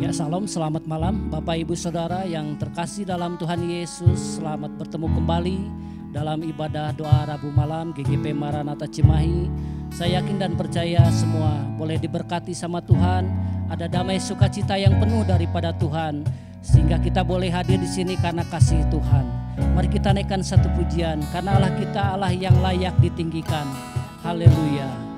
Ya, salam, selamat malam Bapak Ibu Saudara yang terkasih dalam Tuhan Yesus. Selamat bertemu kembali dalam ibadah doa Rabu malam GGP Maranatha Cimahi. Saya yakin dan percaya semua boleh diberkati sama Tuhan. Ada damai sukacita yang penuh daripada Tuhan, sehingga kita boleh hadir di sini karena kasih Tuhan. Mari kita naikkan satu pujian, karena Allah kita Allah yang layak ditinggikan. Haleluya.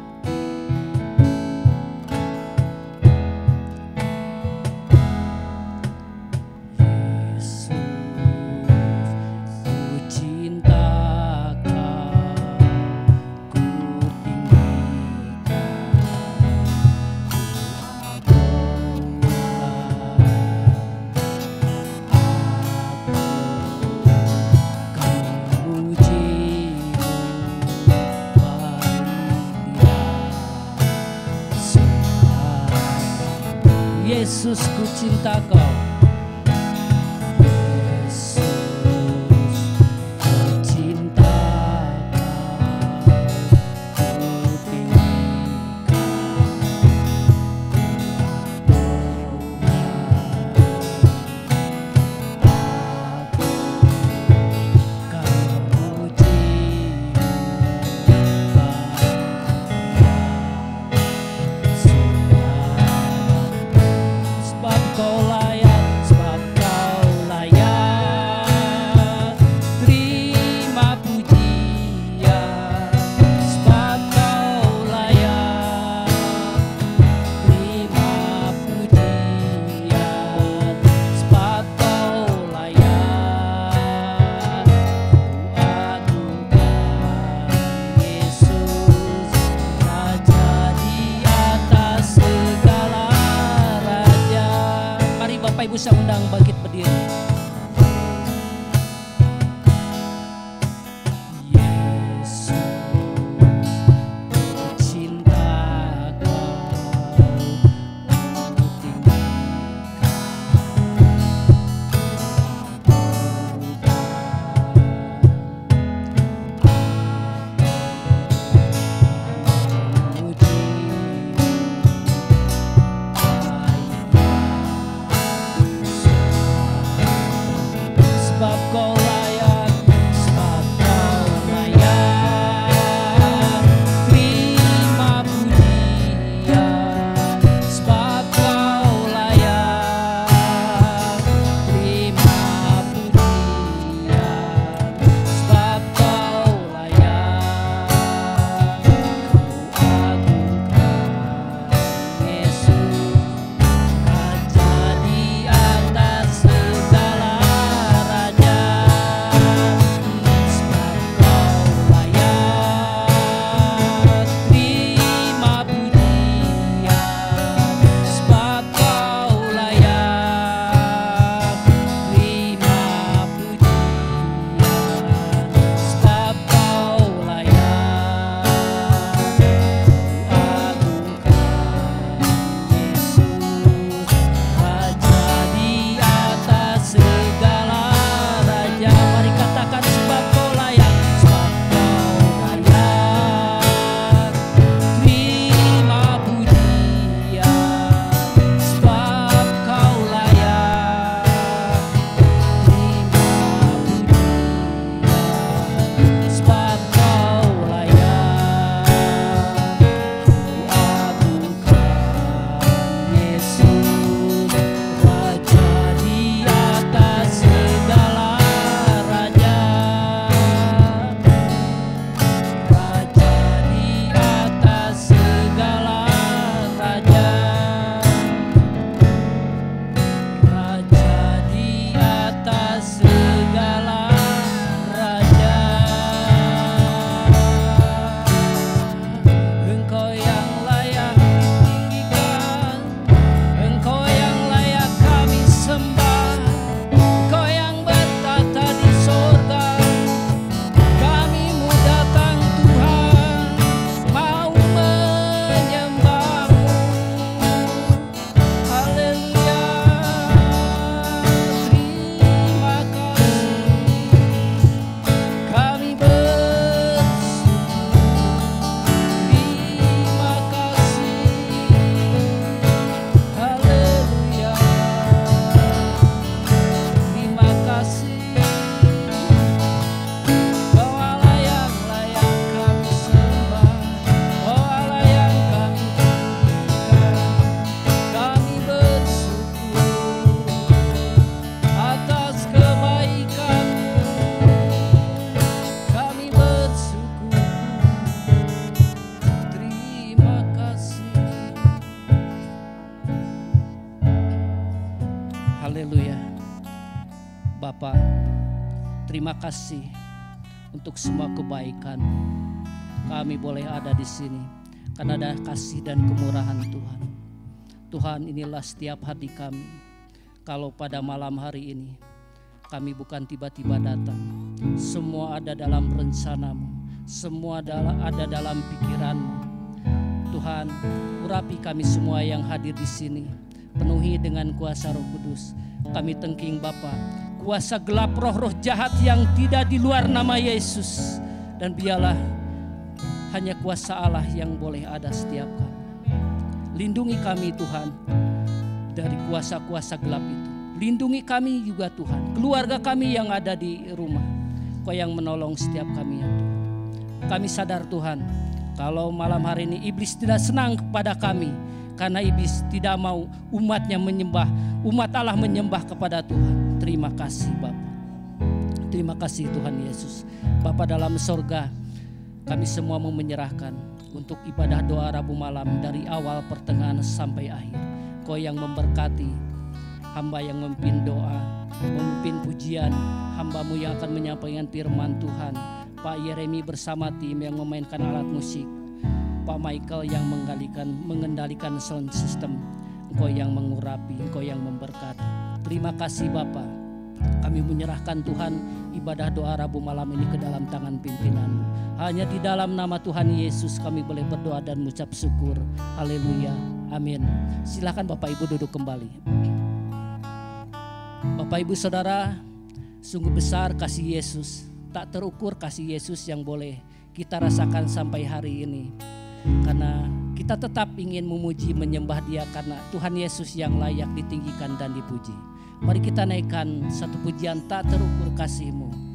Yesus, ku cinta Kau. Ibu saya undang bangkit berdiri. Bapa, terima kasih untuk semua kebaikan. Kami boleh ada di sini karena ada kasih dan kemurahan Tuhan. Tuhan, inilah setiap hati kami. Kalau pada malam hari ini kami bukan tiba-tiba datang, semua ada dalam rencana-Mu, semua ada dalam pikiran-Mu. Tuhan, urapi kami semua yang hadir di sini, penuhi dengan kuasa Roh Kudus. Kami tengking Bapa, kuasa gelap roh-roh jahat yang tidak di luar nama Yesus, dan biarlah hanya kuasa Allah yang boleh ada setiap kami. Lindungi kami Tuhan dari kuasa-kuasa gelap itu. Lindungi kami juga Tuhan, keluarga kami yang ada di rumah. Kau yang menolong setiap kami ya Tuhan. Kami sadar Tuhan, kalau malam hari ini iblis tidak senang kepada kami, karena iblis tidak mau umatnya menyembah, umat Allah menyembah kepada Tuhan. Terima kasih Bapa. Terima kasih Tuhan Yesus. Bapa dalam sorga, kami semua mau menyerahkan untuk ibadah doa Rabu malam dari awal pertengahan sampai akhir. Kau yang memberkati, hamba yang memimpin doa, memimpin pujian, hamba-Mu yang akan menyampaikan firman Tuhan. Pak Yeremi bersama tim yang memainkan alat musik, Pak Michael yang mengendalikan sound system. Engkau yang mengurapi, Engkau yang memberkati. Terima kasih Bapa. Kami menyerahkan Tuhan ibadah doa Rabu malam ini ke dalam tangan pimpinan-Mu. Hanya di dalam nama Tuhan Yesus kami boleh berdoa dan mengucap syukur. Haleluya. Amin. Silakan Bapak Ibu duduk kembali. Bapak Ibu Saudara, sungguh besar kasih Yesus. Tak terukur kasih Yesus yang boleh kita rasakan sampai hari ini. Karena kita tetap ingin memuji menyembah Dia karena Tuhan Yesus yang layak ditinggikan dan dipuji. Mari kita naikkan satu pujian tak terukur kasih-Mu.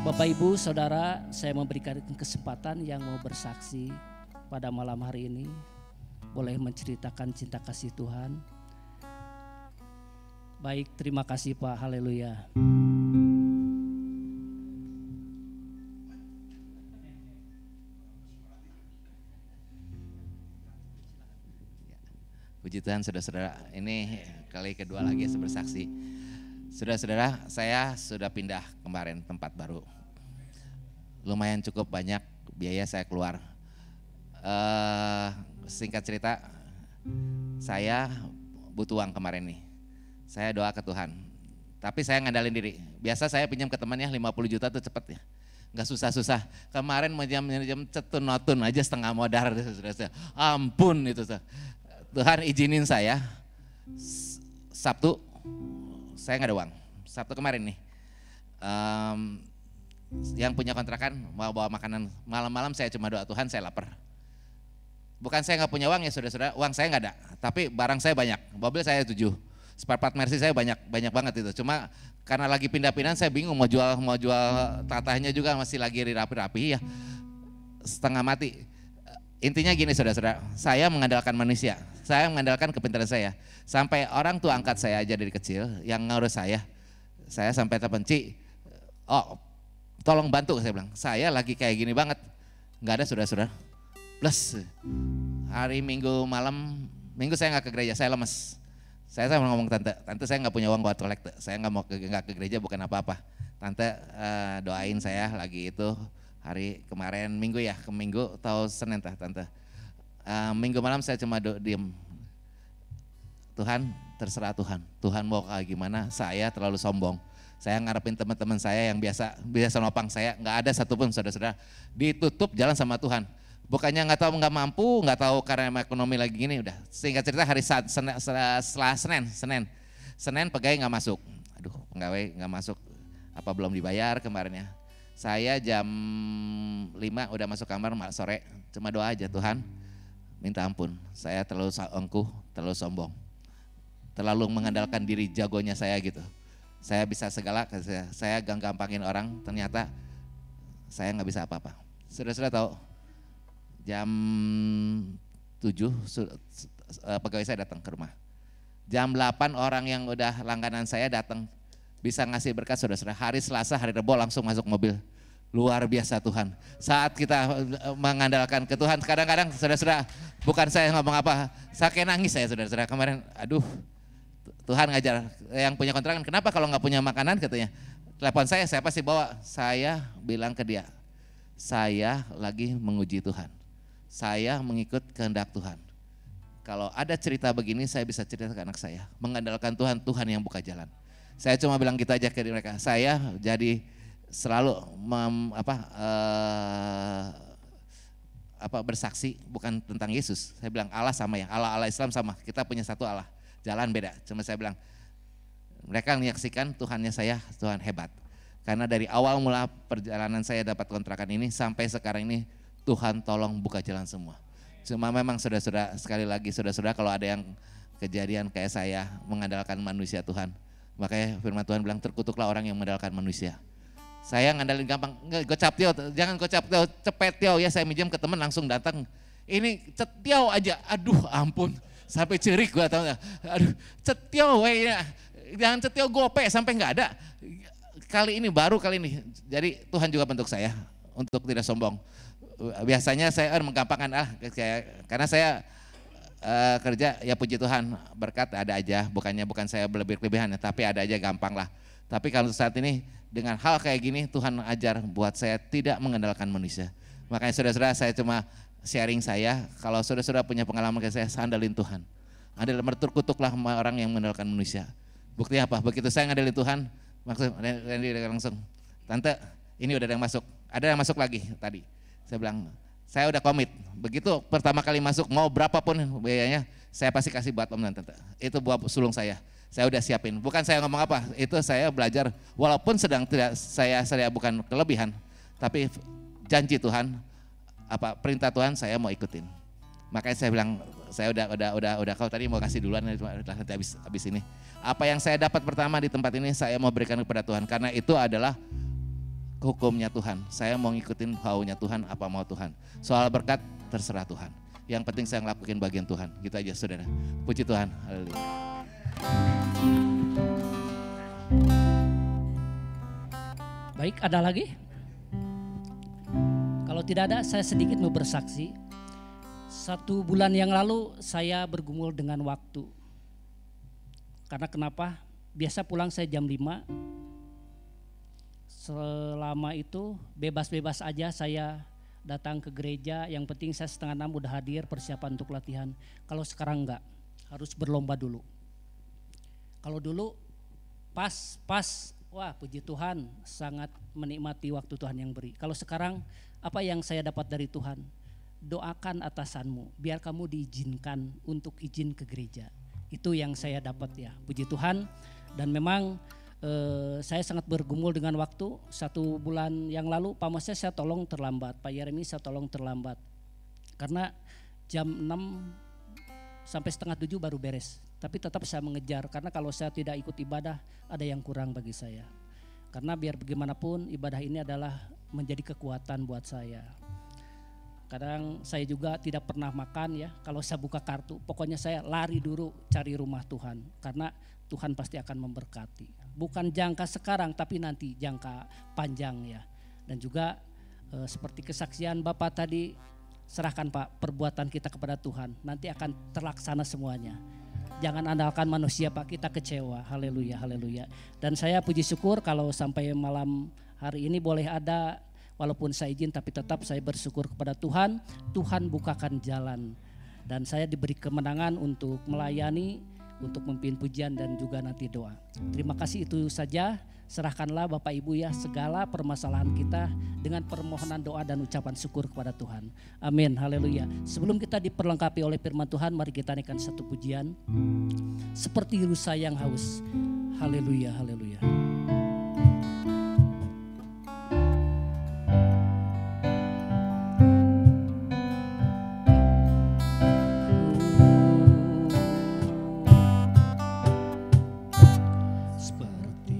Bapak Ibu Saudara, saya memberikan kesempatan yang mau bersaksi pada malam hari ini, boleh menceritakan cinta kasih Tuhan. Baik, terima kasih Pak. Haleluya. Puji Tuhan saudara-saudara, ini kali kedua lagi saya bersaksi. Saudara-saudara, saya sudah pindah kemarin tempat baru. Lumayan cukup banyak biaya saya keluar. Singkat cerita, saya butuh uang kemarin nih. Saya doa ke Tuhan, tapi saya ngandalin diri. Biasa saya pinjam ke temannya 50 juta tuh cepet ya. Nggak susah-susah. Kemarin jam cetun notun aja setengah modal. Ampun itu. Tuhan izinin saya, Sabtu saya nggak ada uang. Sabtu kemarin nih, yang punya kontrakan mau bawa makanan, malam-malam saya cuma doa, Tuhan saya lapar. Bukan saya nggak punya uang ya saudara-saudara, uang saya nggak ada, tapi barang saya banyak, mobil saya 7, spare part Mercy saya banyak banget itu. Cuma karena lagi pindah-pindahan saya bingung mau jual tatahnya juga masih lagi rapi-rapi ya, setengah mati. Intinya gini saudara-saudara, saya mengandalkan manusia, saya mengandalkan kepintaran saya. Sampai orang tua angkat saya aja dari kecil yang ngurus saya sampai terbenci, oh tolong bantu, saya bilang, saya lagi kayak gini banget, nggak ada saudara-saudara. Plus hari Minggu malam, Minggu saya nggak ke gereja, saya lemes. Saya ngomong tante saya nggak punya uang buat kolek, saya nggak ke gereja bukan apa-apa. Tante doain saya lagi itu. Hari kemarin Minggu ya, ke Minggu atau Senin tante. Minggu malam saya cuma diem. Tuhan, terserah Tuhan. Tuhan mau kayak gimana? Saya terlalu sombong. Saya ngarepin teman-teman saya yang biasa nopang saya, nggak ada satupun saudara-saudara. Ditutup jalan sama Tuhan. Bukannya nggak tahu, nggak mampu, nggak tahu karena ekonomi lagi gini udah. Singkat cerita hari setelah Senin pegawai nggak masuk. Aduh, pegawai nggak masuk. Apa belum dibayar kemarin ya? Saya jam 5 udah masuk kamar sore, cuma doa aja, Tuhan minta ampun, saya terlalu angkuh, terlalu sombong, terlalu mengandalkan diri jagonya saya gitu. Saya bisa segala, saya gampangin orang, ternyata saya nggak bisa apa-apa. Saudara-saudara tahu, jam 7 pegawai saya datang ke rumah. Jam 8 orang yang udah langganan saya datang, bisa ngasih berkat saudara-saudara. Hari Selasa, hari Rebo langsung masuk mobil. Luar biasa Tuhan. Saat kita mengandalkan ke Tuhan, kadang-kadang saudara-saudara, bukan saya ngomong apa, saya kayak nangis saya saudara-saudara kemarin. Aduh, Tuhan ngajar yang punya kontrakan, kenapa kalau nggak punya makanan katanya. Telepon saya pasti bawa. Saya bilang ke dia, saya lagi menguji Tuhan. Saya mengikut kehendak Tuhan. Kalau ada cerita begini saya bisa cerita ke anak saya. Mengandalkan Tuhan, Tuhan yang buka jalan. Saya cuma bilang gitu aja ke mereka. Saya jadi selalu bersaksi bukan tentang Yesus. Saya bilang Allah sama ya, Allah Islam sama. Kita punya satu Allah, jalan beda. Cuma saya bilang mereka menyaksikan Tuhannya saya, Tuhan hebat. Karena dari awal mula perjalanan saya dapat kontrakan ini sampai sekarang ini Tuhan tolong buka jalan semua. Cuma memang saudara-saudara, sekali lagi saudara-saudara, kalau ada yang kejadian kayak saya mengandalkan manusia Tuhan, makanya firman Tuhan bilang terkutuklah orang yang mengandalkan manusia. Saya ngandalin gampang, gocap tio, jangan gocap tio, cepet tio ya, saya minjem ke teman langsung datang. Ini cetio aja, aduh ampun, sampai cerik gua tahu nggak? Aduh cetio ya, jangan cetio gope sampai nggak ada. Kali ini baru kali ini, jadi Tuhan juga bentuk saya untuk tidak sombong. Biasanya saya menggampangkan karena saya kerja ya puji Tuhan berkat ada aja, bukan saya berlebih-lebihan tapi ada aja gampang lah. Tapi kalau saat ini dengan hal kayak gini Tuhan ajar buat saya tidak mengandalkan manusia. Makanya saudara-saudara saya cuma sharing saya, kalau saudara-saudara punya pengalaman kayak saya, andalin Tuhan. Andalin, terkutuklah orang yang mengandalkan manusia. Buktinya apa? Begitu saya ngandelin Tuhan, maksud Randy langsung, tante ini udah ada yang masuk, ada yang masuk lagi tadi. Saya bilang, saya udah komit, begitu pertama kali masuk mau berapapun biayanya, saya pasti kasih buat om dan tante. Itu buat sulung saya udah siapin. Bukan saya ngomong apa, itu saya belajar, walaupun sedang tidak saya bukan kelebihan, tapi janji Tuhan, perintah Tuhan saya mau ikutin. Makanya saya bilang, saya udah kau tadi mau kasih duluan, nanti habis ini. Apa yang saya dapat pertama di tempat ini saya mau berikan kepada Tuhan, karena itu adalah hukumnya Tuhan. Saya mau ngikutin maunya Tuhan, apa mau Tuhan. Soal berkat terserah Tuhan. Yang penting saya ngelakuin bagian Tuhan. Gitu aja saudara. Puji Tuhan. Haleluya. Baik, ada lagi? Kalau tidak ada, saya sedikit mau bersaksi. 1 bulan yang lalu saya bergumul dengan waktu. Karena kenapa? Biasa pulang saya jam 5. Selama itu bebas-bebas aja saya datang ke gereja. Yang penting saya 5:30 udah hadir persiapan untuk latihan. Kalau sekarang enggak, harus berlomba dulu. Kalau dulu pas, wah puji Tuhan, sangat menikmati waktu Tuhan yang beri. Kalau sekarang apa yang saya dapat dari Tuhan? Doakan atasanmu biar kamu diizinkan untuk izin ke gereja. Itu yang saya dapat ya, puji Tuhan. Dan memang saya sangat bergumul dengan waktu. 1 bulan yang lalu Pak Moses saya tolong terlambat, Pak Yeremi saya tolong terlambat. Karena jam 6 sampai 6:30 baru beres. Tapi tetap saya mengejar, karena kalau saya tidak ikut ibadah ada yang kurang bagi saya. Karena biar bagaimanapun ibadah ini adalah menjadi kekuatan buat saya. Kadang saya juga tidak pernah makan ya, kalau saya buka kartu pokoknya saya lari dulu cari rumah Tuhan. Karena Tuhan pasti akan memberkati. Bukan jangka sekarang tapi nanti jangka panjang ya. Dan juga seperti kesaksian Bapak tadi, serahkan Pak perbuatan kita kepada Tuhan, nanti akan terlaksana semuanya. Jangan andalkan manusia Pak, kita kecewa. Haleluya, haleluya. Dan saya puji syukur kalau sampai malam hari ini boleh ada, walaupun saya izin tapi tetap saya bersyukur kepada Tuhan. Tuhan bukakan jalan dan saya diberi kemenangan untuk melayani, untuk memimpin pujian dan juga nanti doa. Terima kasih, itu saja. Serahkanlah Bapak Ibu ya segala permasalahan kita dengan permohonan doa dan ucapan syukur kepada Tuhan. Amin, haleluya. Sebelum kita diperlengkapi oleh firman Tuhan, mari kita naikkan satu pujian. Seperti rusa yang haus. Haleluya, haleluya. Seperti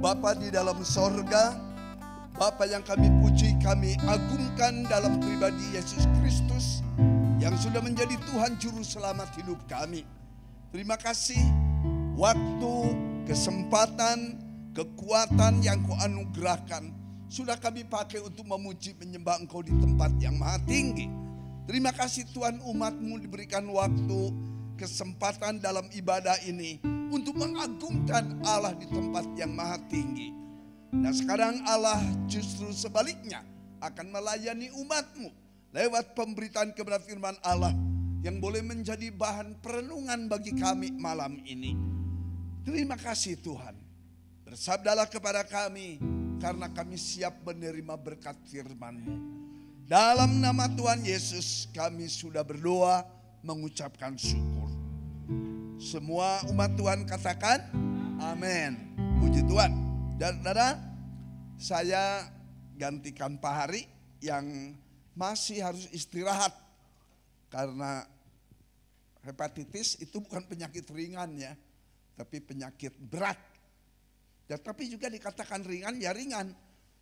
Bapa di dalam sorga, Bapa yang kami puji, kami agungkan dalam pribadi Yesus Kristus yang sudah menjadi Tuhan Juru Selamat hidup kami. Terima kasih waktu, kesempatan, kekuatan yang Kau anugerahkan sudah kami pakai untuk memuji menyembah Engkau di tempat yang maha tinggi. Terima kasih Tuhan, umat-Mu diberikan waktu, kesempatan dalam ibadah ini untuk mengagungkan Allah di tempat yang maha tinggi. Nah sekarang Allah justru sebaliknya akan melayani umat-Mu lewat pemberitaan kebenaran firman Allah yang boleh menjadi bahan perenungan bagi kami malam ini. Terima kasih Tuhan. Bersabdalah kepada kami karena kami siap menerima berkat firman-Mu. Dalam nama Tuhan Yesus kami sudah berdoa mengucapkan syukur. Semua umat Tuhan katakan amin. Puji Tuhan. Dan saudara, saya gantikan Pak Hari yang masih harus istirahat. Karena hepatitis itu bukan penyakit ringan ya, tapi penyakit berat. Ya, tapi juga dikatakan ringan ya ringan.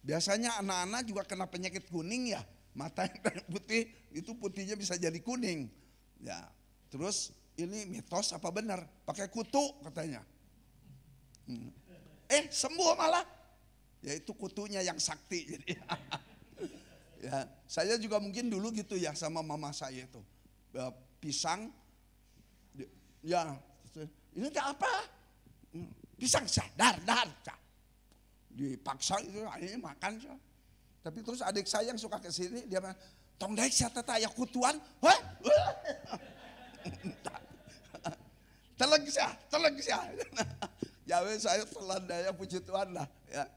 Biasanya anak-anak juga kena penyakit kuning ya. Mata yang putih itu putihnya bisa jadi kuning. Ya, terus ini mitos apa benar? Pakai kutu katanya. Sembuh malah. Ya itu kutunya yang sakti. Jadi ya, saya juga mungkin dulu gitu ya sama mama saya itu. Pisang. Ya, ini apa? Pisang dar. Dipaksa itu akhirnya makan saja. Tapi terus adik saya yang suka ke sini dia bilang, "Tong daek sia tata aya kutuan." Hah? Teleg sia. Ya wes saya telan daya puji Tuhan lah ya.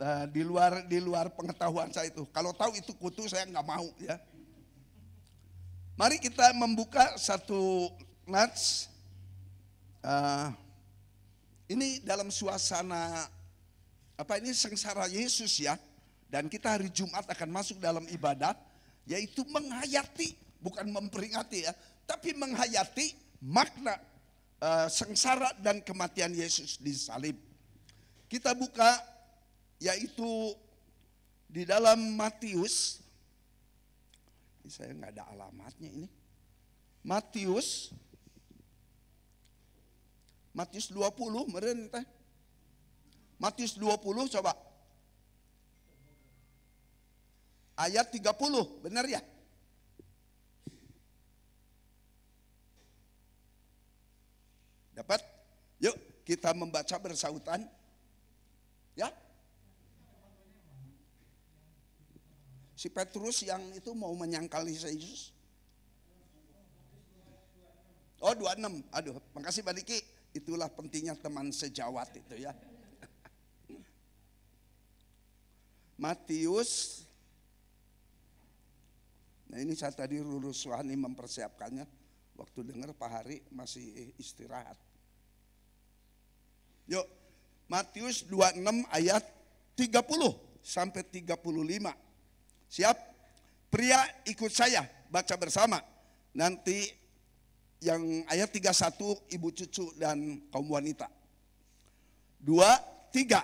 Nah, di luar pengetahuan saya itu. Kalau tahu itu kutu saya nggak mau ya. Mari kita membuka satu nats. Ini dalam suasana ini sengsara Yesus ya. Dan kita hari Jumat akan masuk dalam ibadah, yaitu menghayati, bukan memperingati ya, tapi menghayati makna sengsara dan kematian Yesus di salib. Kita buka yaitu di dalam Matius, ini saya nggak ada alamatnya ini. Matius 20, meren teh. Matius 20 coba. Ayat 30, benar ya? Dapat? Yuk kita membaca bersautan. Ya? Si Petrus yang itu mau menyangkali Yesus. Oh 26, aduh makasih Pak Diki. Itulah pentingnya teman sejawat itu ya. Matius. Nah ini saya tadi lurus Suhani mempersiapkannya. Waktu dengar Pak Hari masih istirahat. Yuk Matius 26 ayat 30 sampai 35. Siap? Pria ikut saya baca bersama. Nanti yang ayat 31 ibu cucu dan kaum wanita. 2, 3.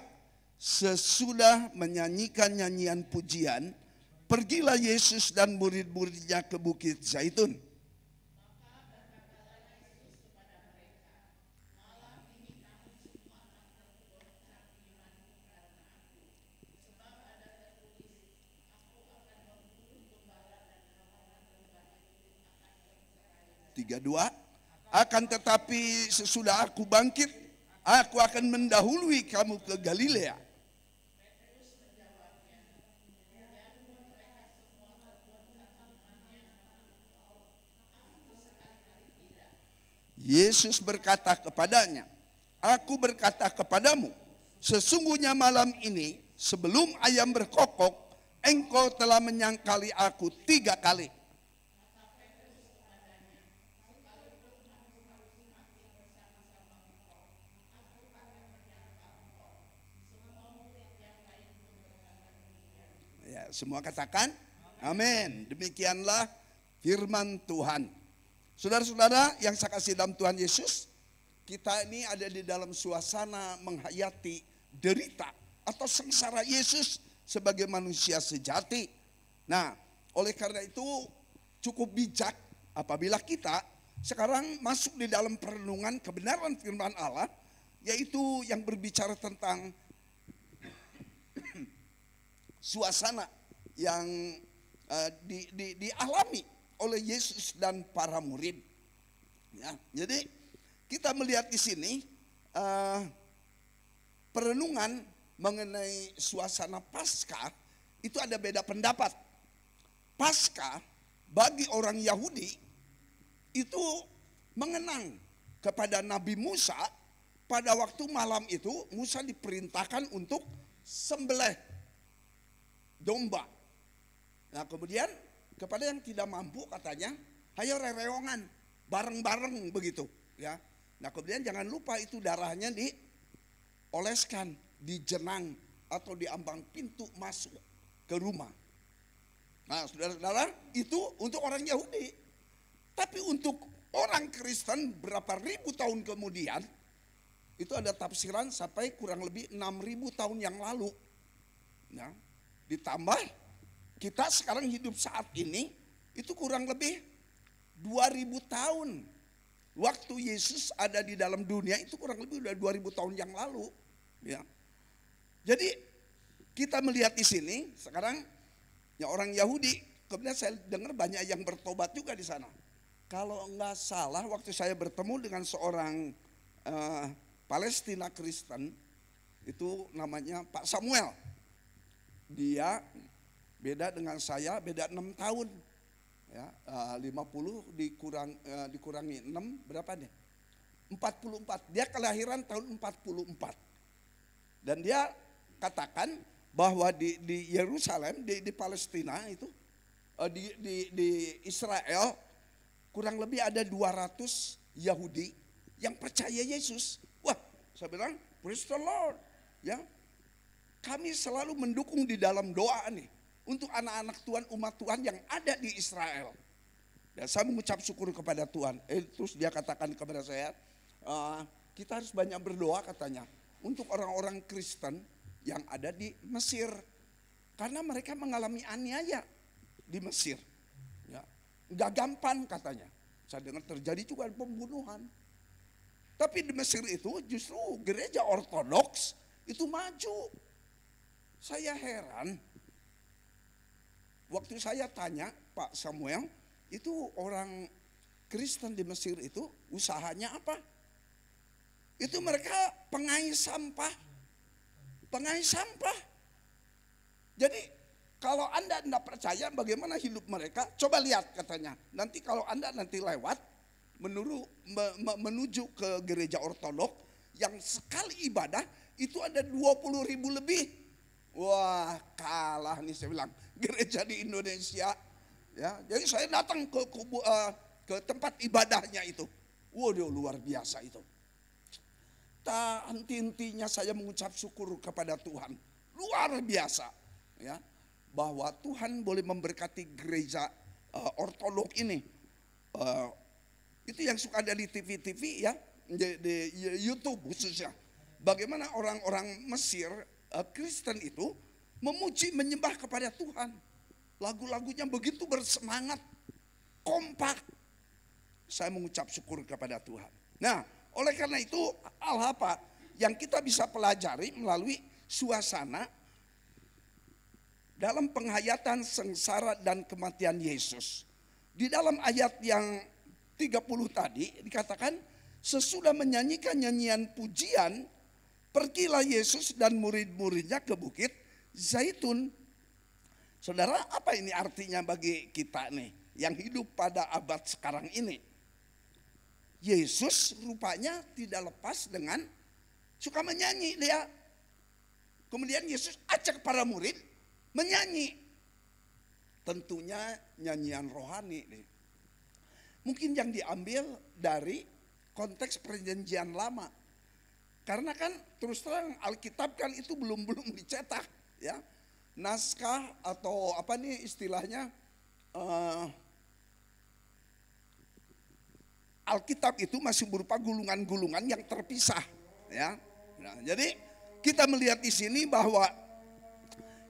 Sesudah menyanyikan nyanyian pujian, pergilah Yesus dan murid-muridnya ke Bukit Zaitun. Tiga dua, akan tetapi sesudah aku bangkit, aku akan mendahului kamu ke Galilea. Yesus berkata kepadanya, aku berkata kepadamu, sesungguhnya malam ini sebelum ayam berkokok, engkau telah menyangkali aku 3 kali. Ya, semua katakan, amin. Demikianlah firman Tuhan. Saudara-saudara yang saya kasih dalam Tuhan Yesus, kita ini ada di dalam suasana menghayati derita atau sengsara Yesus sebagai manusia sejati. Nah, oleh karena itu cukup bijak apabila kita sekarang masuk di dalam perenungan kebenaran firman Allah, yaitu yang berbicara tentang suasana yang dialami oleh Yesus dan para murid. Ya, jadi kita melihat di sini perenungan mengenai suasana Paskah itu ada beda pendapat. Paskah bagi orang Yahudi itu mengenang kepada Nabi Musa. Pada waktu malam itu Musa diperintahkan untuk sembelih domba. Nah, kemudian kepada yang tidak mampu katanya, ayo rereongan bareng-bareng begitu, ya. Nah, kemudian jangan lupa itu darahnya dioleskan di jenang atau di ambang pintu masuk ke rumah. Nah, saudara-saudara, itu untuk orang Yahudi. Tapi untuk orang Kristen berapa ribu tahun kemudian, itu ada tafsiran sampai kurang lebih 6.000 tahun yang lalu. Ya, ditambah kita sekarang hidup saat ini, itu kurang lebih 2.000 tahun. Waktu Yesus ada di dalam dunia itu kurang lebih udah 2.000 tahun yang lalu. Ya. Jadi kita melihat di sini sekarang ya orang Yahudi, kemudian saya dengar banyak yang bertobat juga di sana. Kalau enggak salah waktu saya bertemu dengan seorang Palestina Kristen, itu namanya Pak Samuel. Dia beda dengan saya, beda 6 tahun. Ya, 50 dikurangi 6 berapa nih? 44. Dia kelahiran tahun 44. Dan dia katakan bahwa di Yerusalem, di Palestina itu, di Israel kurang lebih ada 200 Yahudi yang percaya Yesus. Wah, saya bilang praise the Lord. Ya, kami selalu mendukung di dalam doa nih untuk anak-anak Tuhan, umat Tuhan yang ada di Israel. Dan saya mengucap syukur kepada Tuhan. Terus dia katakan kepada saya, kita harus banyak berdoa katanya untuk orang-orang Kristen yang ada di Mesir. Karena mereka mengalami aniaya di Mesir. Ya, nggak gampang katanya. Saya dengar terjadi juga pembunuhan. Tapi di Mesir itu justru gereja ortodoks itu maju. Saya heran. Waktu saya tanya Pak Samuel, itu orang Kristen di Mesir itu usahanya apa? Itu mereka pengais sampah. Pengais sampah. Jadi kalau Anda tidak percaya bagaimana hidup mereka, coba lihat katanya. Nanti kalau Anda nanti lewat menuju ke gereja ortodoks yang sekali ibadah itu ada 20.000 lebih. Wah, kalah nih saya bilang gereja di Indonesia. Ya, jadi saya datang ke tempat ibadahnya itu. Waduh, luar biasa itu. Henti-hentinya saya mengucap syukur kepada Tuhan. Luar biasa, ya, bahwa Tuhan boleh memberkati gereja ortodoks ini. Itu yang suka ada di TV-TV ya, di YouTube khususnya. Bagaimana orang-orang Mesir Kristen itu memuji menyembah kepada Tuhan. Lagu-lagunya begitu bersemangat, kompak. Saya mengucap syukur kepada Tuhan. Nah, oleh karena itu hal apa yang kita bisa pelajari melalui suasana dalam penghayatan sengsara dan kematian Yesus. Di dalam ayat yang 30 tadi dikatakan, sesudah menyanyikan nyanyian pujian, pergilah Yesus dan murid-muridnya ke bukit Zaitun. Saudara, apa ini artinya bagi kita nih yang hidup pada abad sekarang ini? Yesus rupanya tidak lepas dengan suka menyanyi dia. Kemudian Yesus ajak para murid menyanyi. Tentunya nyanyian rohani. Mungkin yang diambil dari konteks perjanjian lama. Karena kan terus terang Alkitab kan itu belum dicetak, ya. Naskah atau apa nih istilahnya, Alkitab itu masih berupa gulungan-gulungan yang terpisah, ya. Nah, jadi kita melihat di sini bahwa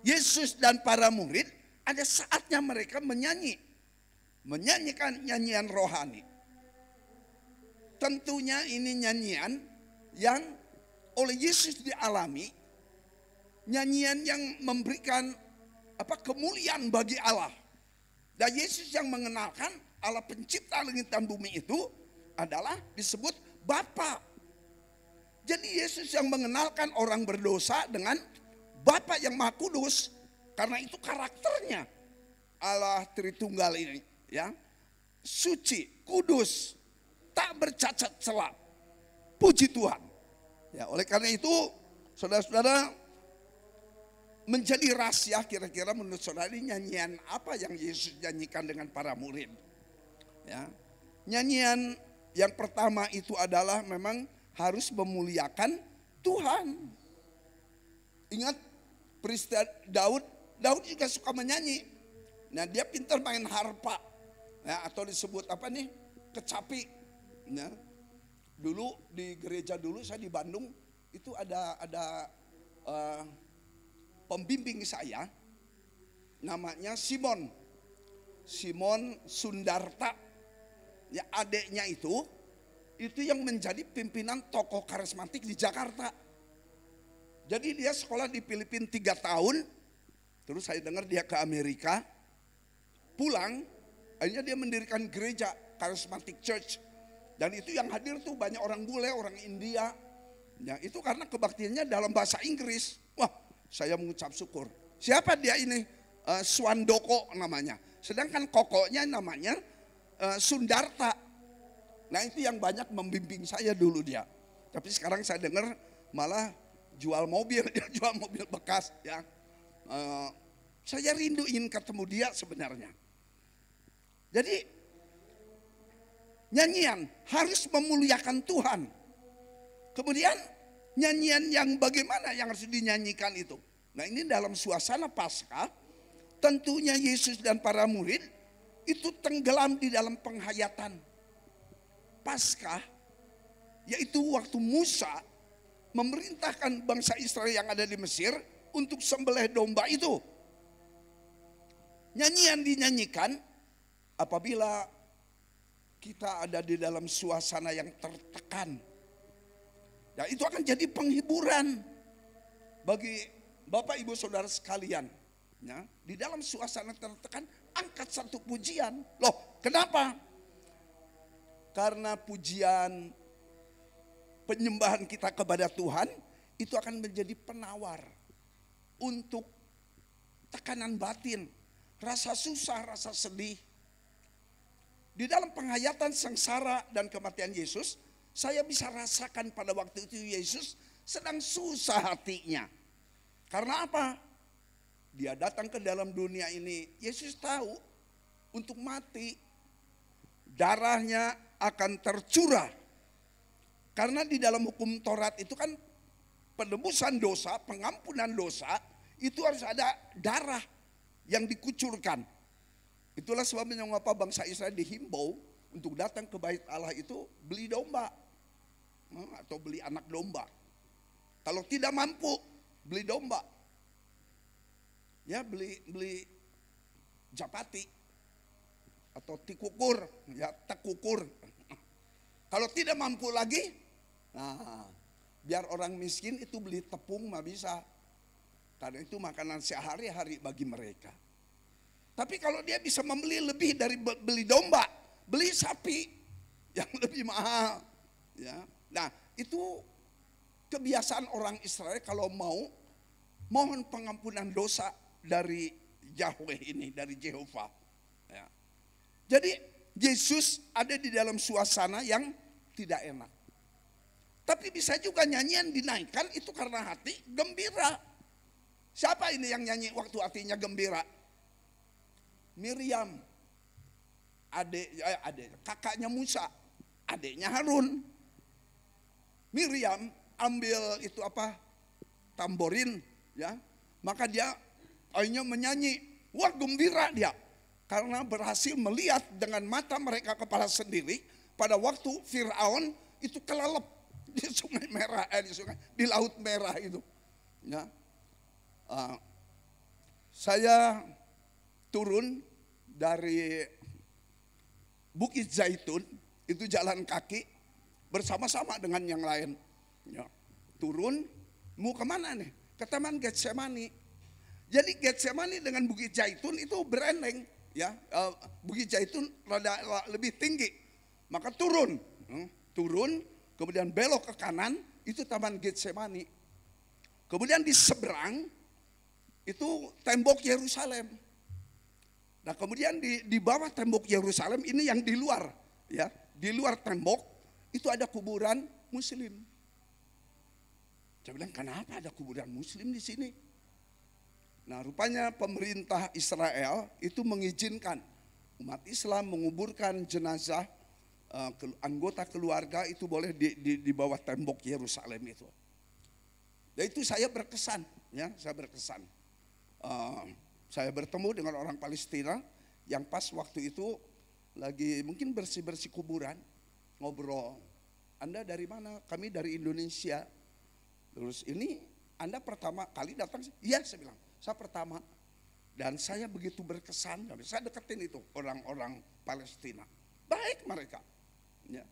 Yesus dan para murid ada saatnya mereka menyanyikan nyanyian rohani. Tentunya ini nyanyian yang oleh Yesus dialami, nyanyian yang memberikan kemuliaan bagi Allah. Dan Yesus yang mengenalkan Allah pencipta langit dan bumi itu adalah disebut Bapa. Jadi Yesus yang mengenalkan orang berdosa dengan Bapa yang Maha Kudus, karena itu karakternya Allah Tritunggal ini, ya. Suci, kudus, tak bercacat celah. Puji Tuhan. Ya, oleh karena itu, saudara-saudara, menjadi rahasia kira-kira menurut saudara ini nyanyian apa yang Yesus nyanyikan dengan para murid. Ya. Nyanyian yang pertama itu adalah memang harus memuliakan Tuhan. Ingat peristiwa Daud juga suka menyanyi. Nah, dia pintar main harpa, ya, atau disebut kecapi. Ya. Dulu di gereja saya di Bandung itu ada pembimbing saya, namanya Simon Sundarta. Ya, adiknya itu yang menjadi pimpinan tokoh karismatik di Jakarta. Jadi dia sekolah di Filipina 3 tahun, terus saya dengar dia ke Amerika, pulang, akhirnya dia mendirikan gereja Charismatic Church. Dan itu yang hadir tuh banyak orang bule, orang India. Ya, itu karena kebaktiannya dalam bahasa Inggris. Wah, saya mengucap syukur. Siapa dia ini? Swandoko namanya. Sedangkan kokonya namanya Sundarta. Nah, itu yang banyak membimbing saya dulu dia. Tapi sekarang saya dengar malah jual mobil, dia jual mobil bekas, ya. Saya rindu ingin ketemu dia sebenarnya. Jadi nyanyian harus memuliakan Tuhan. Kemudian nyanyian yang bagaimana yang harus dinyanyikan itu. Nah, ini dalam suasana Paskah, tentunya Yesus dan para murid itu tenggelam di dalam penghayatan Paskah, yaitu waktu Musa memerintahkan bangsa Israel yang ada di Mesir untuk sembelih domba itu. Nyanyian dinyanyikan apabila kita ada di dalam suasana yang tertekan. Ya, itu akan jadi penghiburan bagi Bapak Ibu Saudara sekalian. Ya, di dalam suasana tertekan, angkat satu pujian. Loh, kenapa? Karena pujian penyembahan kita kepada Tuhan itu akan menjadi penawar untuk tekanan batin, rasa susah, rasa sedih. Di dalam penghayatan sengsara dan kematian Yesus, saya bisa rasakan pada waktu itu Yesus sedang susah hatinya. Karena apa? Dia datang ke dalam dunia ini, Yesus tahu untuk mati, darahnya akan tercurah. Karena di dalam hukum Taurat itu kan penebusan dosa, pengampunan dosa, itu harus ada darah yang dikucurkan. Itulah sebabnya mengapa bangsa Israel dihimbau untuk datang ke bait Allah itu beli domba atau beli anak domba. Kalau tidak mampu beli domba, ya beli japati atau tikukur, ya tekukur. Kalau tidak mampu lagi, nah biar orang miskin itu beli tepung mah bisa. Karena itu makanan sehari-hari bagi mereka. Tapi kalau dia bisa membeli lebih dari beli domba, beli sapi yang lebih mahal. Ya. Nah, itu kebiasaan orang Israel kalau mau mohon pengampunan dosa dari Yahweh ini, dari Jehovah. Ya. Jadi Yesus ada di dalam suasana yang tidak enak. Tapi bisa juga nyanyian dinaikkan itu karena hati gembira. Siapa ini yang nyanyi waktu hatinya gembira? Miriam, kakaknya Musa, adiknya Harun. Miriam ambil itu tamborin, ya, maka dia akhirnya menyanyi, wah gembira dia, karena berhasil melihat dengan mata mereka kepala sendiri pada waktu Firaun itu kelelep di Sungai Merah, di Laut Merah itu. Ya, saya turun dari Bukit Zaitun, itu jalan kaki bersama-sama dengan yang lain. Ya, turun, mau kemana nih? Ke Taman Getsemani. Jadi Getsemani dengan Bukit Zaitun itu berendeng, ya. Bukit Zaitun rada lebih tinggi, maka turun, kemudian belok ke kanan, itu Taman Getsemani. Kemudian di seberang itu tembok Yerusalem. Nah kemudian di bawah tembok Yerusalem ini yang di luar, ya, di luar tembok itu ada kuburan Muslim. Saya bilang kenapa ada kuburan Muslim di sini? Nah rupanya pemerintah Israel itu mengizinkan umat Islam menguburkan jenazah anggota keluarga itu boleh di bawah tembok Yerusalem itu. Dan itu saya berkesan, ya, saya berkesan. Saya bertemu dengan orang Palestina yang pas waktu itu lagi mungkin bersih-bersih kuburan, ngobrol. Anda dari mana? Kami dari Indonesia. Terus ini Anda pertama kali datang? Iya, saya bilang, saya pertama. Dan saya begitu berkesan, saya deketin itu orang-orang Palestina. Baik mereka. Ya.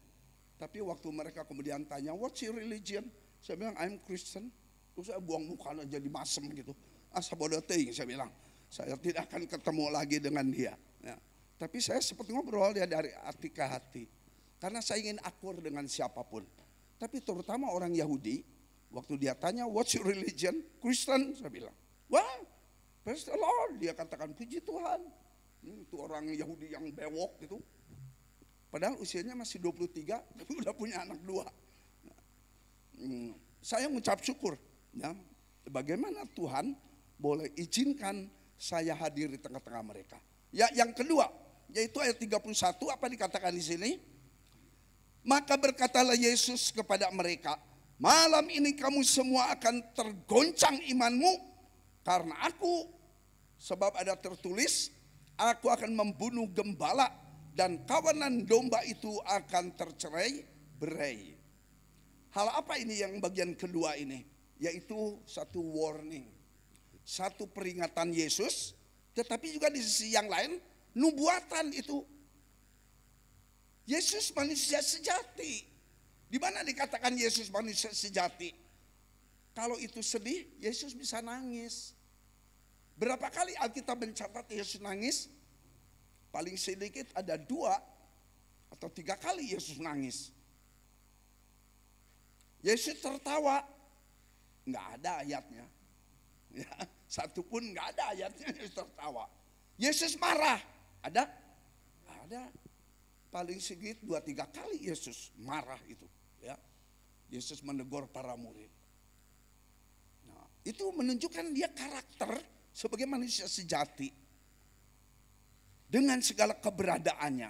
Tapi waktu mereka kemudian tanya, what's your religion? Saya bilang, I'm Christian. Terus saya buang muka jadi masem gitu. Asa bodoh teuing, saya bilang. Saya tidak akan ketemu lagi dengan dia. Ya. Tapi saya seperti ngobrol ya dari hati ke hati. Karena saya ingin akur dengan siapapun. Tapi terutama orang Yahudi, waktu dia tanya, what's your religion? Kristen, saya bilang. Wah, praise the Lord. Dia katakan, puji Tuhan. Itu orang Yahudi yang bewok gitu. Padahal usianya masih 23, tapi udah punya anak 2. Saya mengucap syukur. Ya, bagaimana Tuhan boleh izinkan saya hadir di tengah-tengah mereka. Ya, yang kedua, yaitu ayat 31, apa dikatakan di sini? Maka berkatalah Yesus kepada mereka, malam ini kamu semua akan tergoncang imanmu karena aku, sebab ada tertulis, aku akan membunuh gembala dan kawanan domba itu akan tercerai-berai. Hal apa ini yang bagian kedua ini? Yaitu satu warning, satu peringatan Yesus, tetapi juga di sisi yang lain nubuatan itu. Yesus manusia sejati. Di mana dikatakan Yesus manusia sejati? Kalau itu sedih, Yesus bisa nangis. Berapa kali Alkitab mencatat Yesus nangis? Paling sedikit ada 2 atau 3 kali Yesus nangis. Yesus tertawa. Nggak ada ayatnya, ya, satu pun nggak ada ayatnya Yesus tertawa. Yesus marah, ada? Ada. Paling sedikit 2-3 kali Yesus marah itu, ya. Yesus menegur para murid. Nah, itu menunjukkan dia karakter sebagai manusia sejati dengan segala keberadaannya,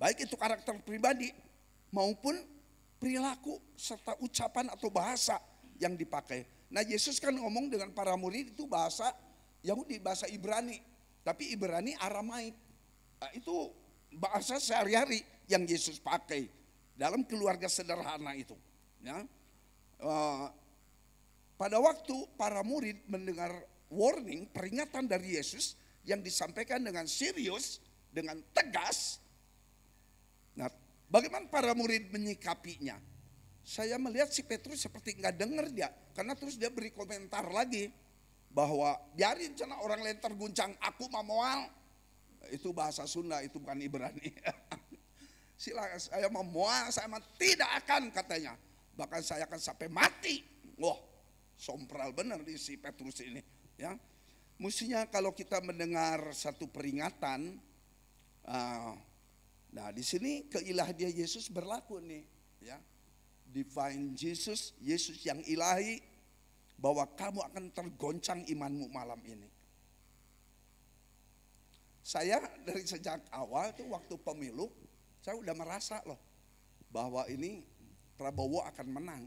baik itu karakter pribadi maupun perilaku serta ucapan atau bahasa yang dipakai. Nah Yesus kan ngomong dengan para murid itu bahasa Yahudi, bahasa Ibrani. Tapi Ibrani Aramaik. Nah, itu bahasa sehari-hari yang Yesus pakai dalam keluarga sederhana itu. Ya. Pada waktu para murid mendengar warning, peringatan dari Yesus yang disampaikan dengan serius, dengan tegas. Nah bagaimana para murid menyikapinya? Saya melihat si Petrus seperti nggak dengar dia, karena terus dia beri komentar lagi bahwa biarin cina orang lain terguncang, aku mau moal. Itu bahasa Sunda, itu bukan Ibrani. Silakan saya mau moal, saya tidak akan katanya. Bahkan saya akan sampai mati. Wah, sompral benar di si Petrus ini. Ya, mestinya kalau kita mendengar satu peringatan, nah di sini keilahian Yesus berlaku nih, ya. Divine Jesus, Yesus yang ilahi, bahwa kamu akan tergoncang imanmu malam ini. Saya dari sejak awal itu waktu pemilu, saya udah merasa loh bahwa ini Prabowo akan menang.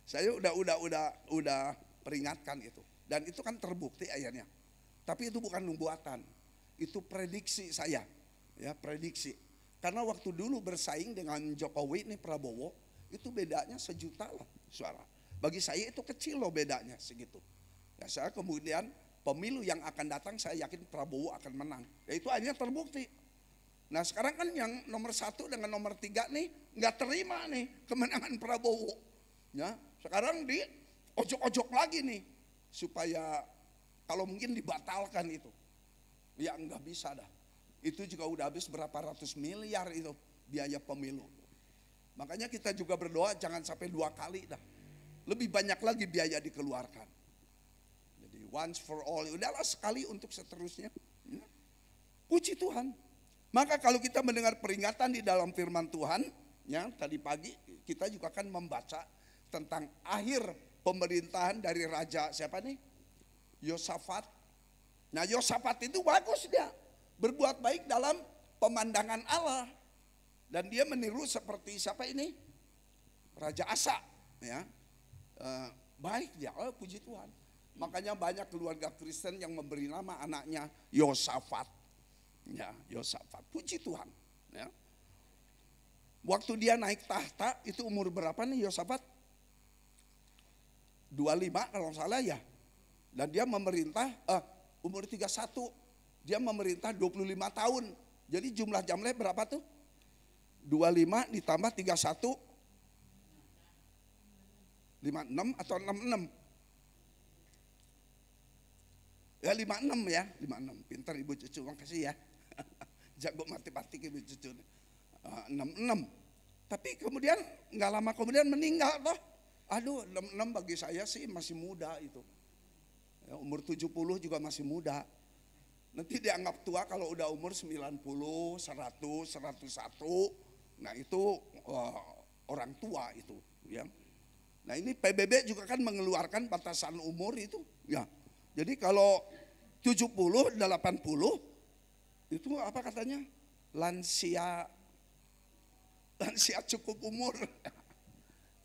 Saya udah peringatkan itu, dan itu kan terbukti akhirnya. Tapi itu bukan nubuatan, itu prediksi saya, ya prediksi. Karena waktu dulu bersaing dengan Jokowi ini Prabowo, itu bedanya 1 juta lah suara. Bagi saya itu kecil loh bedanya segitu. Ya, saya kemudian pemilu yang akan datang saya yakin Prabowo akan menang. Ya itu akhirnya terbukti. Nah sekarang kan yang nomor 1 dengan nomor 3 nih nggak terima nih kemenangan Prabowo. Ya sekarang di ojok-ojok lagi nih supaya kalau mungkin dibatalkan itu. Ya nggak bisa dah. Itu juga udah habis berapa ratus miliar itu biaya pemilu. Makanya kita juga berdoa jangan sampai 2 kali dah. Lebih banyak lagi biaya dikeluarkan. Jadi once for all, udahlah sekali untuk seterusnya. Ya. Puji Tuhan. Maka kalau kita mendengar peringatan di dalam firman Tuhan, ya tadi pagi kita juga akan membaca tentang akhir pemerintahan dari raja siapa nih? Yosafat. Nah Yosafat itu bagus dia, berbuat baik dalam pemandangan Allah. Dan dia meniru seperti siapa ini? Raja Asa, ya. Baik dia, puji Tuhan. Makanya banyak keluarga Kristen yang memberi nama anaknya Yosafat. Ya, Yosafat. Puji Tuhan. Ya. Waktu dia naik tahta itu umur berapa nih Yosafat? 25 kalau salah ya. Dan dia memerintah umur 31. Dia memerintah 25 tahun. Jadi jumlah jamnya berapa tuh? 25 ditambah 31 56 atau 66? Ya 56 ya, 56. Pintar Ibu Cucu, makasih ya. Jago matematik Ibu Cucu. 66. Tapi kemudian nggak lama kemudian meninggal toh. Aduh 66 bagi saya sih masih muda itu. Ya, umur 70 juga masih muda. Nanti dianggap tua kalau udah umur 90, 100, 101. Nah itu orang tua itu ya. Nah ini PBB juga kan mengeluarkan batasan umur itu ya. Jadi kalau 70, 80 itu apa katanya? Lansia cukup umur.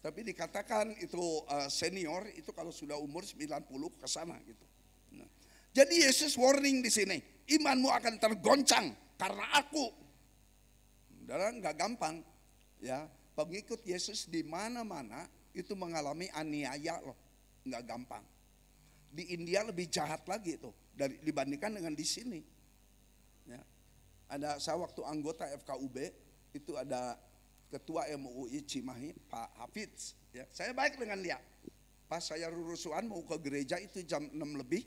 Tapi dikatakan itu senior itu kalau sudah umur 90 ke sana gitu. Nah, jadi Yesus warning di sini, imanmu akan tergoncang karena aku. Dan nggak gampang ya, pengikut Yesus di mana-mana itu mengalami aniaya loh, nggak gampang. Di India lebih jahat lagi tuh dibandingkan dengan di sini. Ya. Ada saya waktu anggota FKUB itu ada ketua MUI Cimahi Pak Hafiz. Ya, saya baik dengan dia. Pas saya rurusuan mau ke gereja itu jam 6 lebih,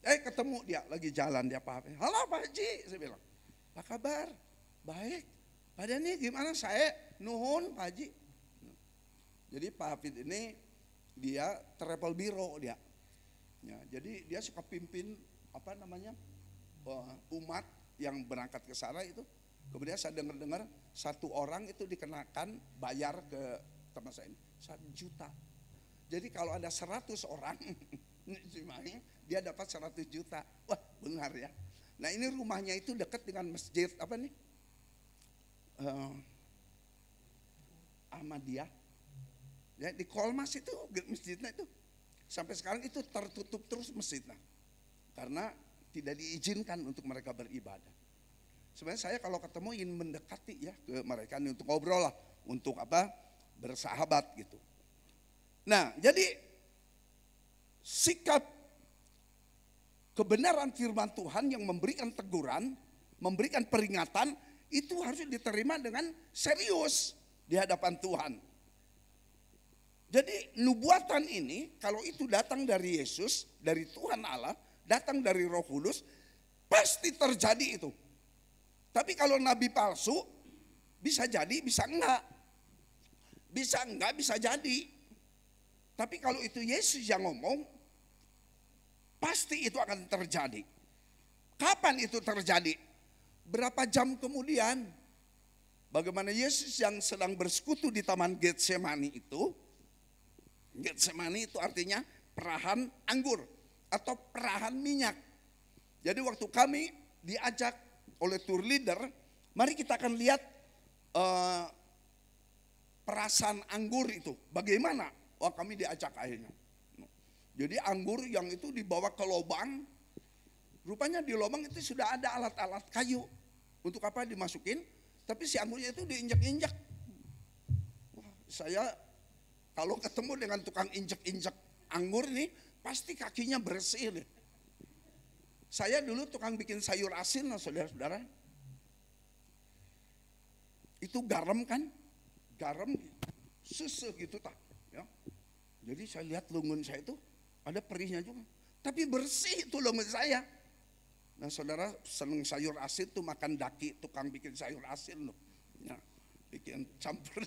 ketemu dia lagi jalan dia Pak Hafiz. Halo Pak Haji, saya bilang. Apa kabar? Baik. Padahal gimana saya nuhun Pak Haji. Jadi Pak Hafid ini dia travel bureau dia. Ya, jadi dia suka pimpin apa namanya umat yang berangkat ke sana itu. Kemudian saya dengar satu orang itu dikenakan bayar ke teman saya ini 1 juta. Jadi kalau ada 100 orang dia dapat 100 juta. Wah benar ya. Nah ini rumahnya itu dekat dengan masjid apa nih? Ahmadiyah. Ya, di Kolmas itu masjidnya itu sampai sekarang itu tertutup terus masjidnya karena tidak diizinkan untuk mereka beribadah. Sebenarnya saya kalau ketemu ingin mendekati ya ke mereka untuk ngobrol lah, untuk apa bersahabat gitu. Nah jadi sikap kebenaran firman Tuhan yang memberikan teguran, memberikan peringatan itu harus diterima dengan serius di hadapan Tuhan. Jadi nubuatan ini kalau itu datang dari Yesus, dari Tuhan Allah, datang dari Roh Kudus, pasti terjadi itu. Tapi kalau nabi palsu bisa jadi, bisa enggak. Bisa enggak, bisa jadi. Tapi kalau itu Yesus yang ngomong, pasti itu akan terjadi. Kapan itu terjadi? Berapa jam kemudian? Bagaimana Yesus yang sedang bersekutu di Taman Getsemani itu, Getsemani itu artinya perahan anggur atau perahan minyak. Jadi waktu kami diajak oleh tour leader, mari kita akan lihat perasan anggur itu bagaimana. Wah kami diajak akhirnya. Jadi anggur yang itu dibawa ke lubang, rupanya di lubang itu sudah ada alat-alat kayu. Untuk apa dimasukin, tapi si anggurnya itu diinjak-injak. Wah, saya Kalau ketemu dengan tukang injek-injek anggur nih, pasti kakinya bersih nih. Saya dulu tukang bikin sayur asin loh saudara-saudara. Itu garam kan, garam susu gitu tak. Ya. Jadi saya lihat lungun saya itu ada perihnya juga. Tapi bersih itu lungun saya. Nah saudara seneng sayur asin tuh makan daki tukang bikin sayur asin loh. Ya, bikin campur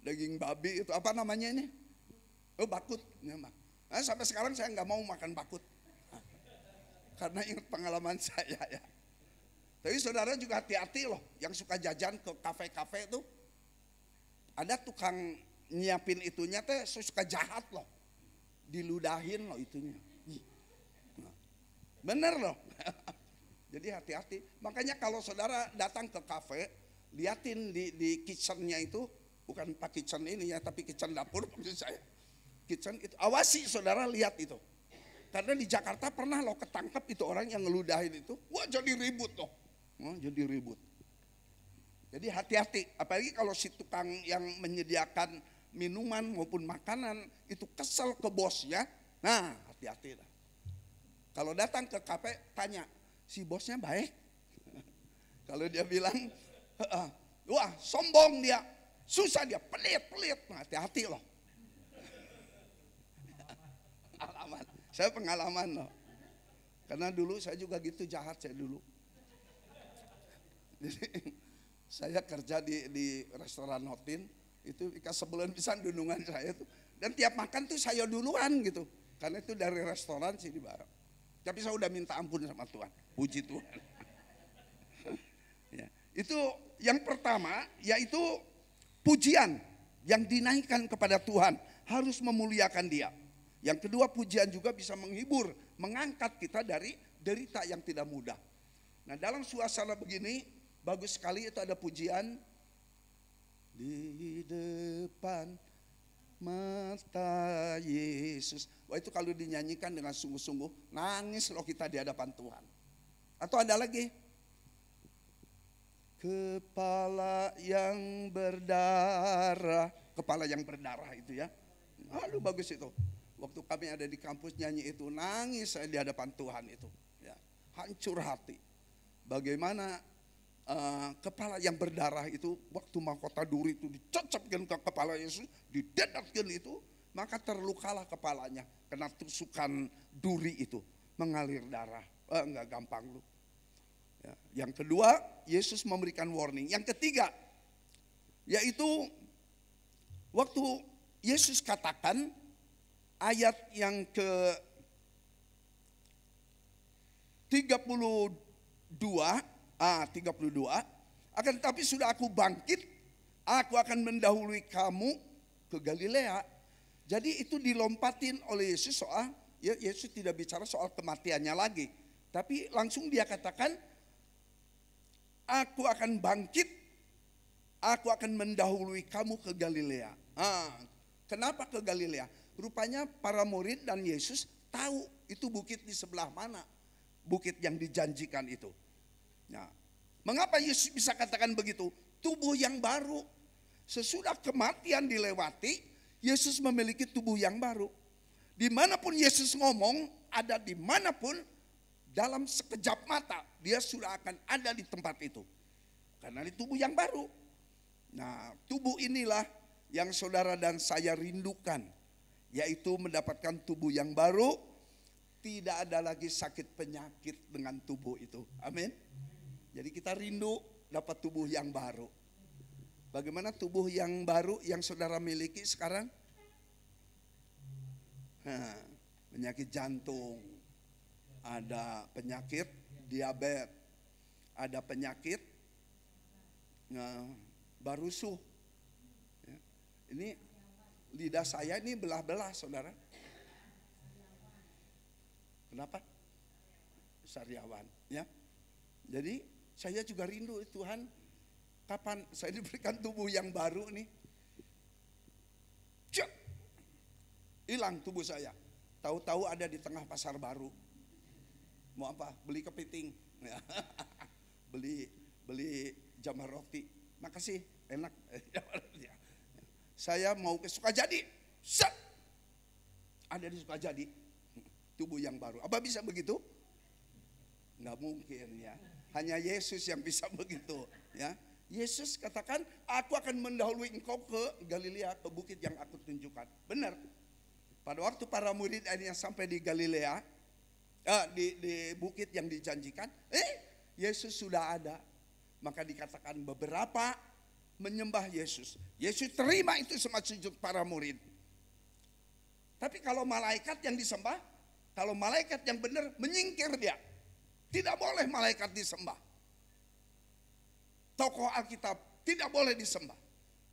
daging babi itu apa namanya ini? Oh bakut. Ya, nah, sampai sekarang saya nggak mau makan bakut. Karena ingat pengalaman saya ya. Tapi saudara juga hati-hati loh. Yang suka jajan ke kafe-kafe itu. Ada tukang nyiapin itunya teh suka jahat loh. Diludahin loh itunya. Bener loh. Jadi hati-hati. Makanya kalau saudara datang ke kafe, liatin di kitchennya itu, bukan pak kitchen ini ya, tapi kitchen dapur maksud saya. Kitchen itu, awasi saudara lihat itu. Karena di Jakarta pernah loh ketangkep itu orang yang ngeludahin itu, wah jadi ribut loh. Jadi ribut. Jadi hati-hati, apalagi kalau si tukang yang menyediakan minuman maupun makanan itu kesel ke bosnya, nah hati-hati lah. Kalau datang ke kafe tanya, si bosnya baik? Kalau dia bilang, wah sombong dia, susah dia, pelit, nah, hati-hati loh. Pengalaman, saya pengalaman loh. Karena dulu saya juga gitu jahat saya dulu. Jadi saya kerja di restoran Hotin, itu sebulan bisa dundungan saya tuh. Dan tiap makan tuh saya duluan gitu. Karena itu dari restoran sih di bareng. Tapi saya udah minta ampun sama Tuhan. Puji Tuhan. Ya, itu yang pertama yaitu pujian yang dinaikkan kepada Tuhan. Harus memuliakan dia. Yang kedua pujian juga bisa menghibur. Mengangkat kita dari derita yang tidak mudah. Nah dalam suasana begini bagus sekali itu ada pujian. Di depan mata Yesus. Wah itu kalau dinyanyikan dengan sungguh-sungguh nangis loh kita di hadapan Tuhan. Atau ada lagi. Kepala yang berdarah. Kepala yang berdarah itu ya. Aduh bagus itu. Waktu kami ada di kampus nyanyi itu nangis saya di hadapan Tuhan itu. Ya, hancur hati. Bagaimana kepala yang berdarah itu waktu mahkota duri itu dicocokkan ke kepala Yesus, didedatkan itu, maka terlukalah kepalanya kena tusukan duri itu, mengalir darah. Enggak gampang lu. Ya, yang kedua, Yesus memberikan warning. Yang ketiga, yaitu waktu Yesus katakan ayat yang ke 32, akan tetapi sudah aku bangkit, aku akan mendahului kamu ke Galilea. Jadi itu dilompatin oleh Yesus soal, ya Yesus tidak bicara soal kematiannya lagi. Tapi langsung dia katakan, aku akan bangkit, aku akan mendahului kamu ke Galilea. Kenapa ke Galilea? Rupanya para murid dan Yesus tahu itu bukit di sebelah mana. Bukit yang dijanjikan itu. Nah, mengapa Yesus bisa katakan begitu? Tubuh yang baru. Sesudah kematian dilewati, Yesus memiliki tubuh yang baru. Dimanapun Yesus ngomong, ada dimanapun, dalam sekejap mata, dia sudah akan ada di tempat itu. Karena di tubuh yang baru. Nah, tubuh inilah yang saudara dan saya rindukan. Yaitu mendapatkan tubuh yang baru, tidak ada lagi sakit penyakit dengan tubuh itu. Amin. Jadi kita rindu dapat tubuh yang baru. Bagaimana tubuh yang baru yang saudara miliki sekarang? Penyakit jantung, ada penyakit diabetes, ada penyakit barusuh. Ini lidah saya ini belah-belah saudara. Kenapa? Sariawan ya. Jadi saya juga rindu Tuhan, kapan saya diberikan tubuh yang baru nih. Cuk, hilang tubuh saya. Tahu-tahu ada di tengah pasar baru. Mau apa? Beli kepiting. beli jamar roti. Makasih, enak. Saya mau ke Sukajadi. set, ada di Sukajadi, tubuh yang baru. Apa bisa begitu? Nggak mungkin ya. Hanya Yesus yang bisa begitu ya. Yesus katakan, aku akan mendahului engkau ke Galilea, ke bukit yang aku tunjukkan. Benar. Pada waktu para murid akhirnya sampai di Galilea, di bukit yang dijanjikan, Yesus sudah ada. Maka dikatakan beberapa menyembah Yesus. Yesus terima itu semua sujud para murid. Tapi kalau malaikat yang disembah, kalau malaikat yang benar menyingkir dia. Tidak boleh malaikat disembah. Tokoh Alkitab tidak boleh disembah.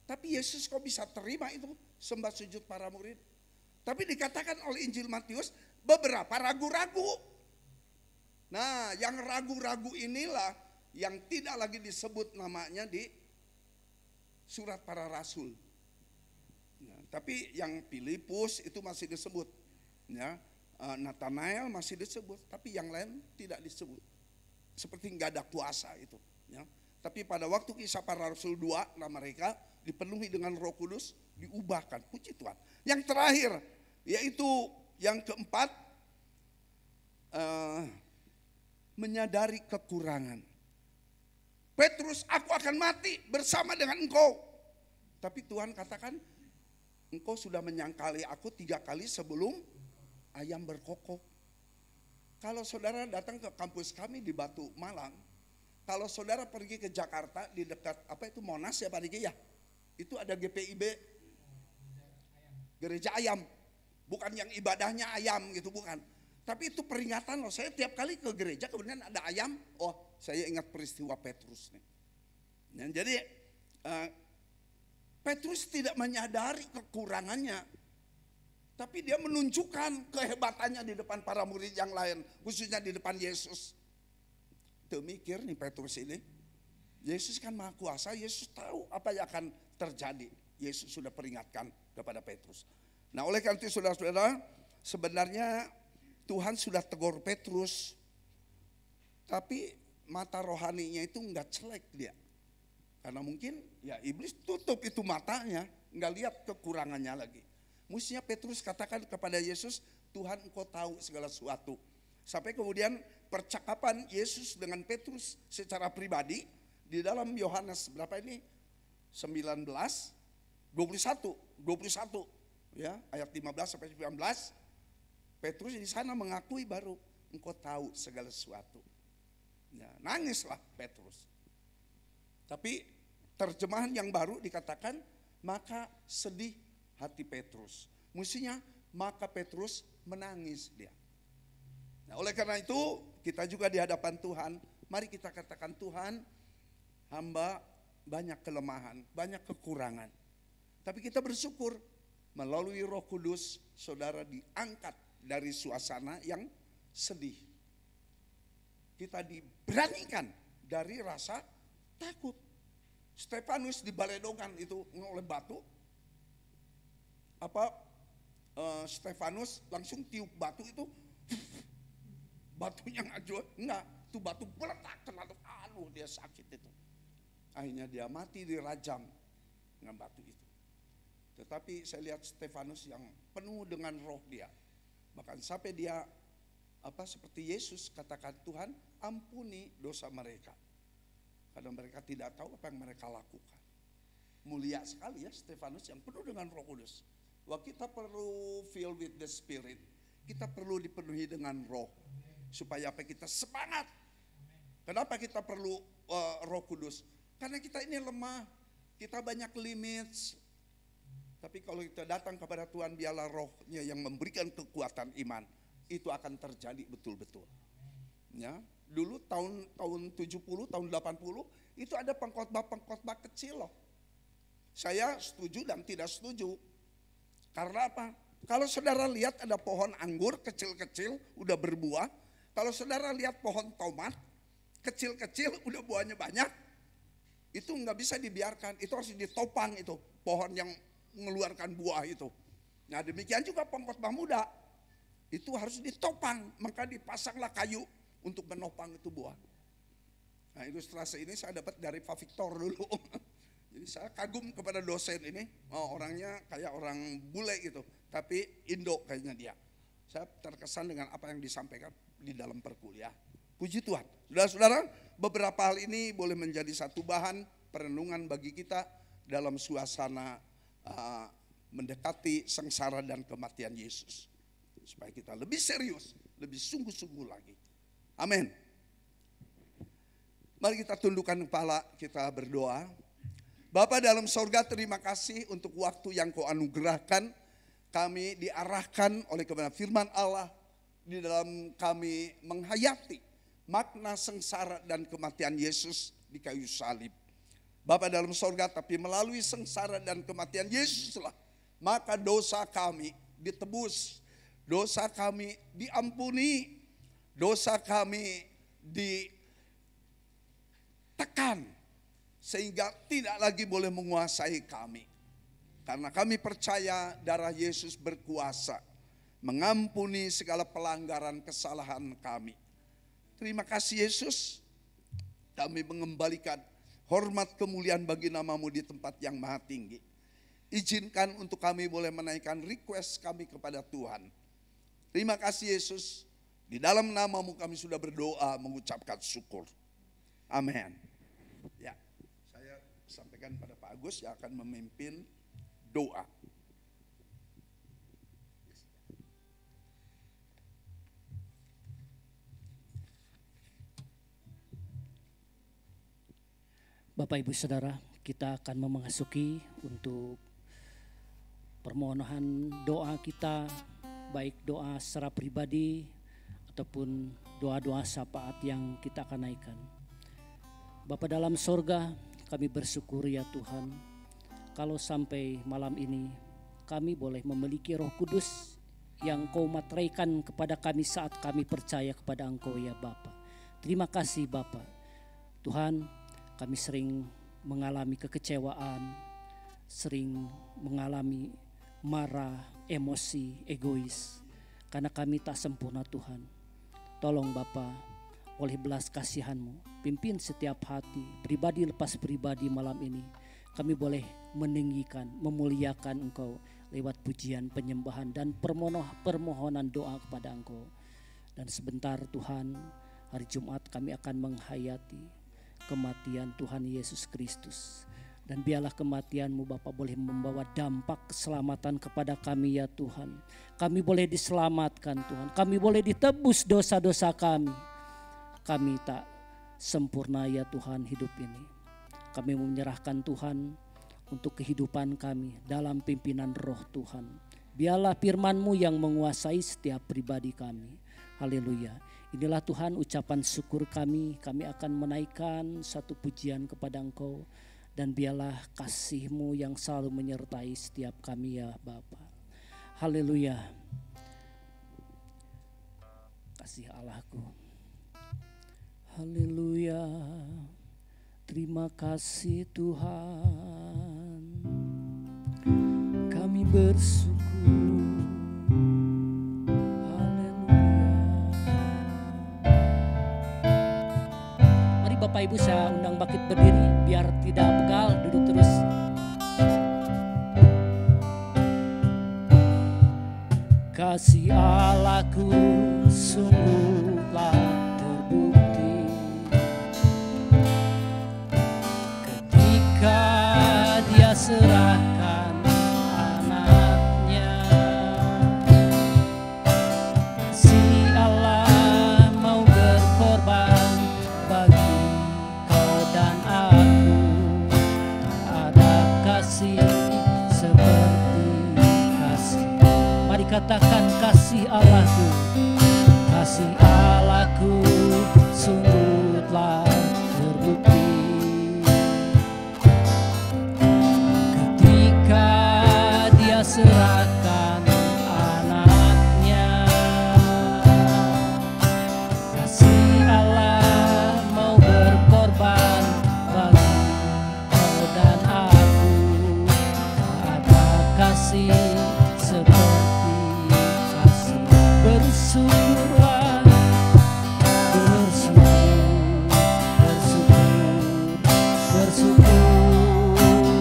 Tapi Yesus kok bisa terima itu sembah sujud para murid? Tapi dikatakan oleh Injil Matius beberapa ragu-ragu. Nah, yang ragu-ragu inilah yang tidak lagi disebut namanya di surat para rasul. Nah, tapi yang Filipus itu masih disebut. Ya, Nathanael masih disebut, tapi yang lain tidak disebut. Seperti nggak ada kuasa itu. Ya. Tapi pada waktu Kisah Para Rasul 2, nah mereka dipenuhi dengan Roh Kudus, diubahkan. Puji Tuhan. Yang terakhir, yaitu yang keempat, menyadari kekurangan. Petrus, aku akan mati bersama dengan engkau. Tapi Tuhan katakan, engkau sudah menyangkali aku 3 kali sebelum ayam berkokok. Kalau saudara datang ke kampus kami di Batu Malang, kalau saudara pergi ke Jakarta di dekat apa itu Monas ya Pak Diki ya, itu ada GPIB, gereja ayam, bukan yang ibadahnya ayam gitu, bukan. Tapi itu peringatan loh. Saya tiap kali ke gereja kemudian ada ayam, oh saya ingat peristiwa Petrus nih. Nah, jadi Petrus tidak menyadari kekurangannya, tapi dia menunjukkan kehebatannya di depan para murid yang lain, khususnya di depan Yesus. Tuh mikir nih Petrus ini, Yesus kan maha kuasa, Yesus tahu apa yang akan terjadi. Yesus sudah peringatkan kepada Petrus. Nah oleh karena itu saudara-saudara, sebenarnya Tuhan sudah tegur Petrus, tapi mata rohaninya itu enggak celek dia. Karena mungkin ya iblis tutup itu matanya, enggak lihat kekurangannya lagi. Mestinya Petrus katakan kepada Yesus, Tuhan engkau tahu segala sesuatu. Sampai kemudian percakapan Yesus dengan Petrus secara pribadi di dalam Yohanes berapa ini? 19, 21 ya, ayat 15 sampai 19. Petrus di sana mengakui baru engkau tahu segala sesuatu. Ya, nangislah Petrus. Tapi terjemahan yang baru dikatakan maka sedih hati Petrus. Mestinya maka Petrus menangis dia. Nah, oleh karena itu kita juga di hadapan Tuhan, mari kita katakan Tuhan, hamba banyak kelemahan, banyak kekurangan. Tapi kita bersyukur melalui Roh Kudus saudara diangkat dari suasana yang sedih. Kita diberanikan dari rasa takut. Stefanus dibaledongkan itu oleh batu. Stefanus langsung tiup batu itu, batunya ngajut, enggak, itu batu meledak kena, aduh dia sakit itu. Akhirnya dia mati dirajam dengan batu itu. Tetapi saya lihat Stefanus yang penuh dengan roh dia. Bahkan sampai dia seperti Yesus katakan, Tuhan ampuni dosa mereka. Karena mereka tidak tahu apa yang mereka lakukan. Mulia sekali ya Stefanus yang penuh dengan Roh Kudus. Wah, kita perlu filled with the Spirit. Kita perlu dipenuhi dengan roh. Supaya apa kita semangat. Kenapa kita perlu Roh Kudus? Karena kita ini lemah. Kita banyak limits. Tapi kalau kita datang kepada Tuhan, biarlah rohnya yang memberikan kekuatan iman. Itu akan terjadi betul-betul. Ya, dulu tahun 70, tahun 80 itu ada pengkhotbah kecil loh. Saya setuju dan tidak setuju. Karena apa? Kalau saudara lihat ada pohon anggur kecil-kecil udah berbuah. Kalau saudara lihat pohon tomat kecil-kecil udah buahnya banyak. Itu nggak bisa dibiarkan. Itu harus ditopang itu pohon yang mengeluarkan buah itu. Nah demikian juga pengkhotbah muda. Itu harus ditopang. Maka dipasanglah kayu untuk menopang itu buah. Nah ilustrasi ini saya dapat dari Pak Victor dulu. Jadi saya kagum kepada dosen ini, orangnya kayak orang bule gitu, tapi Indo kayaknya dia. Saya terkesan dengan apa yang disampaikan di dalam perkuliahan. Puji Tuhan. Saudara-saudara, beberapa hal ini boleh menjadi satu bahan perenungan bagi kita dalam suasana mendekati sengsara dan kematian Yesus. Supaya kita lebih serius, lebih sungguh-sungguh lagi. Amin. Mari kita tundukkan kepala, kita berdoa. Bapa dalam sorga, terima kasih untuk waktu yang Kau anugerahkan. Kami diarahkan oleh kebenaran firman Allah. Di dalam kami menghayati makna sengsara dan kematian Yesus di kayu salib. Bapa dalam sorga, tapi melalui sengsara dan kematian Yesuslah, maka dosa kami ditebus. Dosa kami diampuni. Dosa kami ditekan. Sehingga tidak lagi boleh menguasai kami. Karena kami percaya darah Yesus berkuasa mengampuni segala pelanggaran kesalahan kami. Terima kasih Yesus. Kami mengembalikan hormat kemuliaan bagi nama-Mu di tempat yang maha tinggi. Izinkan untuk kami boleh menaikkan request kami kepada Tuhan. Terima kasih Yesus. Di dalam nama-Mu kami sudah berdoa mengucapkan syukur. Amin. Ya. Sampaikan pada Pak Agus yang akan memimpin doa. Bapak Ibu Saudara, kita akan memasuki untuk permohonan doa kita, baik doa secara pribadi ataupun doa-doa syafaat yang kita akan naikkan. Bapa dalam sorga, kami bersyukur ya Tuhan, kalau sampai malam ini kami boleh memiliki Roh Kudus yang Kau materaikan kepada kami saat kami percaya kepada Engkau ya Bapa. Terima kasih Bapa. Tuhan, kami sering mengalami kekecewaan, sering mengalami marah, emosi, egois, karena kami tak sempurna Tuhan. Tolong Bapa, oleh belas kasihan-Mu, pimpin setiap hati, pribadi lepas pribadi malam ini. Kami boleh meninggikan, memuliakan Engkau lewat pujian, penyembahan dan permohonan doa kepada Engkau. Dan sebentar Tuhan, hari Jumat kami akan menghayati kematian Tuhan Yesus Kristus. Dan biarlah kematian-Mu Bapa boleh membawa dampak keselamatan kepada kami ya Tuhan. Kami boleh diselamatkan Tuhan, kami boleh ditebus dosa-dosa kami. Kami tak sempurna ya Tuhan hidup ini. Kami menyerahkan Tuhan untuk kehidupan kami dalam pimpinan Roh Tuhan. Biarlah firman-Mu yang menguasai setiap pribadi kami. Haleluya. Inilah Tuhan ucapan syukur kami. Kami akan menaikkan satu pujian kepada Engkau. Dan biarlah kasih-Mu yang selalu menyertai setiap kami ya Bapa. Haleluya. Kasih Allahku. Haleluya. Terima kasih Tuhan. Kami bersyukur. Bapak Ibu, saya undang bangkit berdiri biar tidak begal, duduk terus. Kasih Allahku sungguhlah terbukti ketika Dia serahkan anaknya. Kasih Allah mau berkorban bagi dan aku, ada kasih seperti kasih. Mari katakan kasih Allahku, kasih Allahku sungguh telah terbukti ketika Dia serahkan anaknya. Kasih Allah mau berkorban bagi kau dan aku, ada kasih seperti kasih. Bersyukurlah, bersyukur, bersyukur, bersyukur.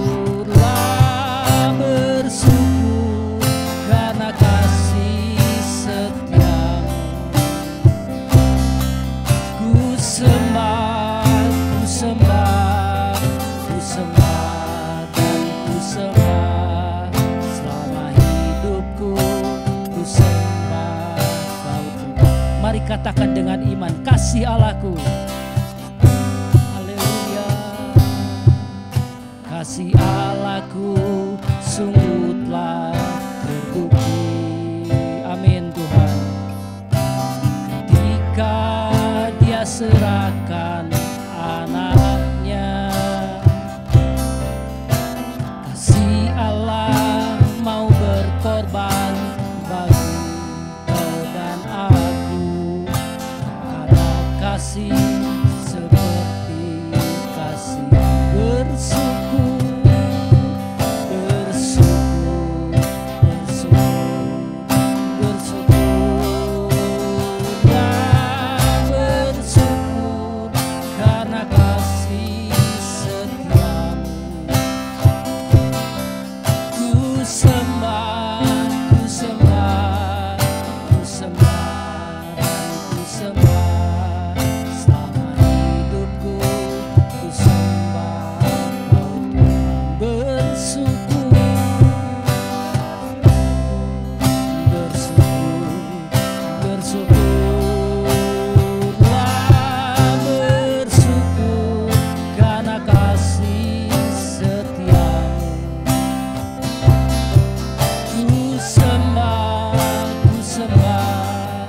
katakan dengan iman, kasih Allahku. Haleluya. Kasih Allahku sungguh telah terbukti. Amin Tuhan. Ketika Dia serahkan anaknya, kasih Allah mau berkorban bagi kau dan aku. Karena kasih seperti kasih bersyukur, bersyukur, bersyukur, bersyukurlah, bersyukur karena kasih setiamu. Ku sembah, ku sembah, ku sembah, dan ku sembah selama hidupku. Ku sembah Kau Tuhan, bersyukur, bersyukur, bersyukurlah, bersyukur karena kasih setiamu. Ku sembah, ku sembah,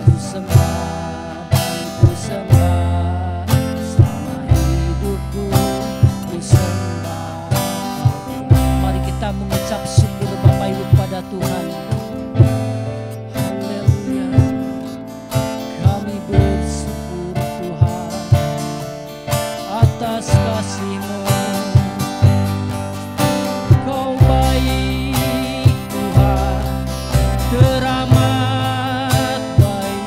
ku sembah, dan ku sembah selama hidupku. Ku sembah Kau Tuhan. Mari kita mengucap syukur Bapak Ibu pada Tuhan. Haleluya. Kami bersyukur Tuhan atas kasih-Mu. Kau baik Tuhan, teramat baik.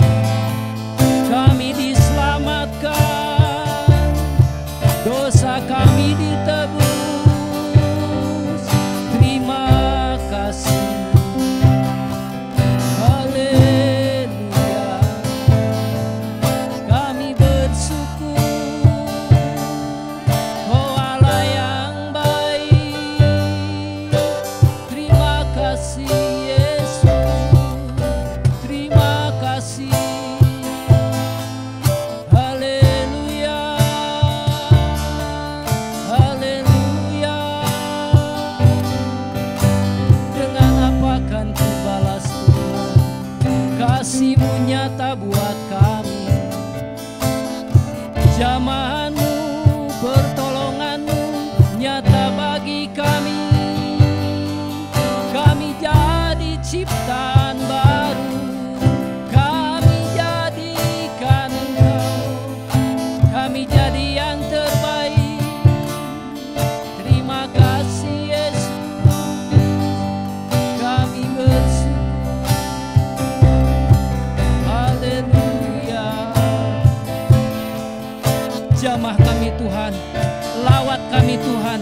Kami diselamatkan, dosa kami ditebus. Terima kasih. Haleluya. Kami bersyukur, Kau Allah yang baik. Terima kasih Yesus, terima kasih. Haleluya, haleluya. Dengan apa kan ku balas Tuhan, kasih-Mu nyata buat kami. Jamahan-Mu, pertolongan-Mu nyata bagi kami. Kami jadi ciptaan baru, kami jadikan Engkau, kami jadi yang terbaik. Terima kasih Yesus, kami bersyukur. Haleluya. Jamah kami Tuhan, lawat kami Tuhan,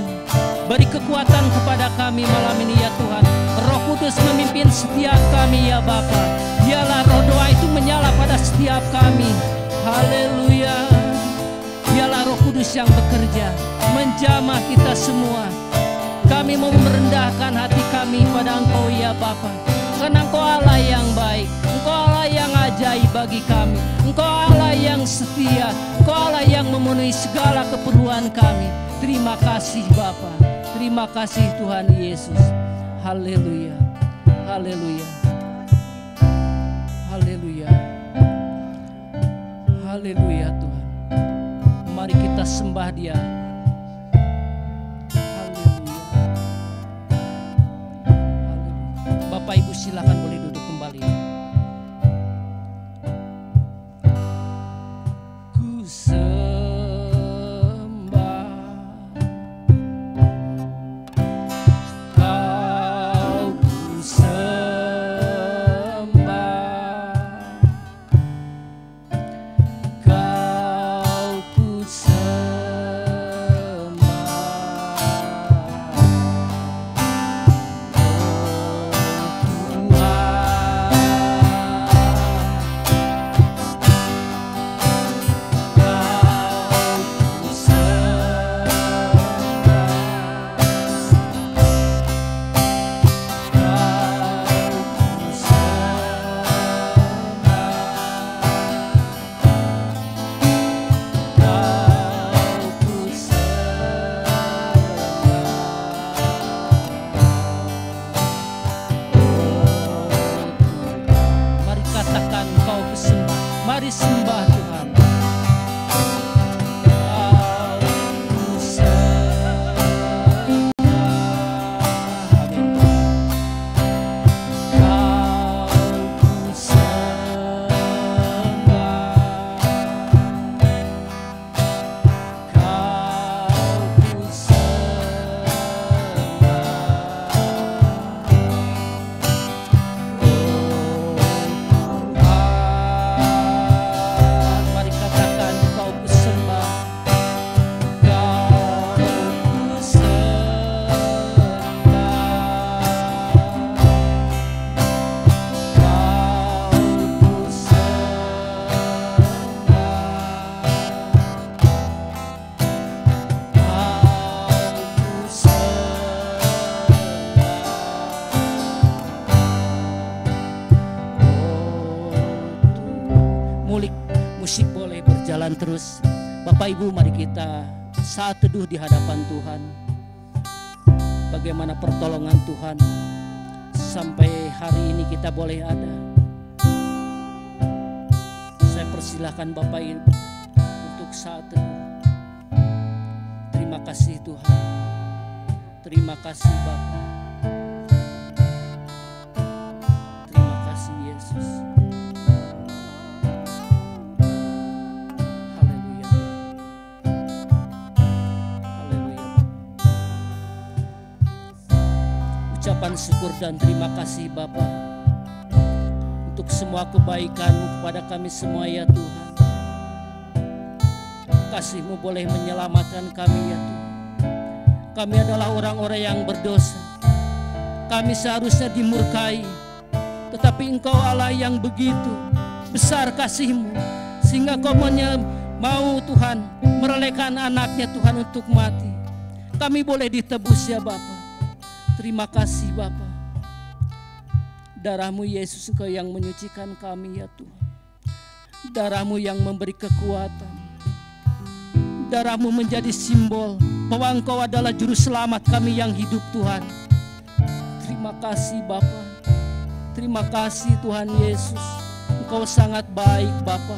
beri kekuatan kepada kami malam ini ya Tuhan. Roh Kudus memimpin setiap kami ya Bapa. Biarlah roh doa itu menyala pada setiap kami. Haleluya. Biarlah Roh Kudus yang bekerja, menjamah kita semua. Kami mau merendahkan hati kami pada Engkau ya Bapa. Karena Engkau Allah yang baik, Engkau Allah yang ajaib bagi kami. Engkau Allah yang setia, Engkau Allah yang memenuhi segala keperluan kami. Terima kasih Bapa, terima kasih Tuhan Yesus. Haleluya, haleluya, haleluya, haleluya Tuhan. Mari kita sembah Dia. Haleluya, haleluya. Bapak Ibu silakan boleh duduk kembali. Ku sembah Kau, ku sembah Kau, ku sembah. mari sembah Tuhan. Musik boleh berjalan terus. Bapak Ibu, mari kita saat teduh di hadapan Tuhan. Bagaimana pertolongan Tuhan sampai hari ini kita boleh ada. Saya persilahkan Bapak Ibu untuk saat teduh. Terima kasih Tuhan. Terima kasih Bapa. Terima kasih Yesus. Ucapan syukur dan terima kasih Bapa untuk semua kebaikan-Mu kepada kami semua ya Tuhan. Kasih-Mu boleh menyelamatkan kami ya Tuhan. Kami adalah orang-orang yang berdosa. Kami seharusnya dimurkai, tetapi Engkau Allah yang begitu besar kasih-Mu, sehingga Kau mau Tuhan merelakan anaknya Tuhan untuk mati. Kami boleh ditebus ya Bapa. Terima kasih Bapa. Darah-Mu Yesus Engkau yang menyucikan kami ya Tuhan. Darah-Mu yang memberi kekuatan. Darah-Mu menjadi simbol bahwa Engkau adalah juru selamat kami yang hidup Tuhan. Terima kasih Bapa. Terima kasih Tuhan Yesus. Engkau sangat baik Bapa.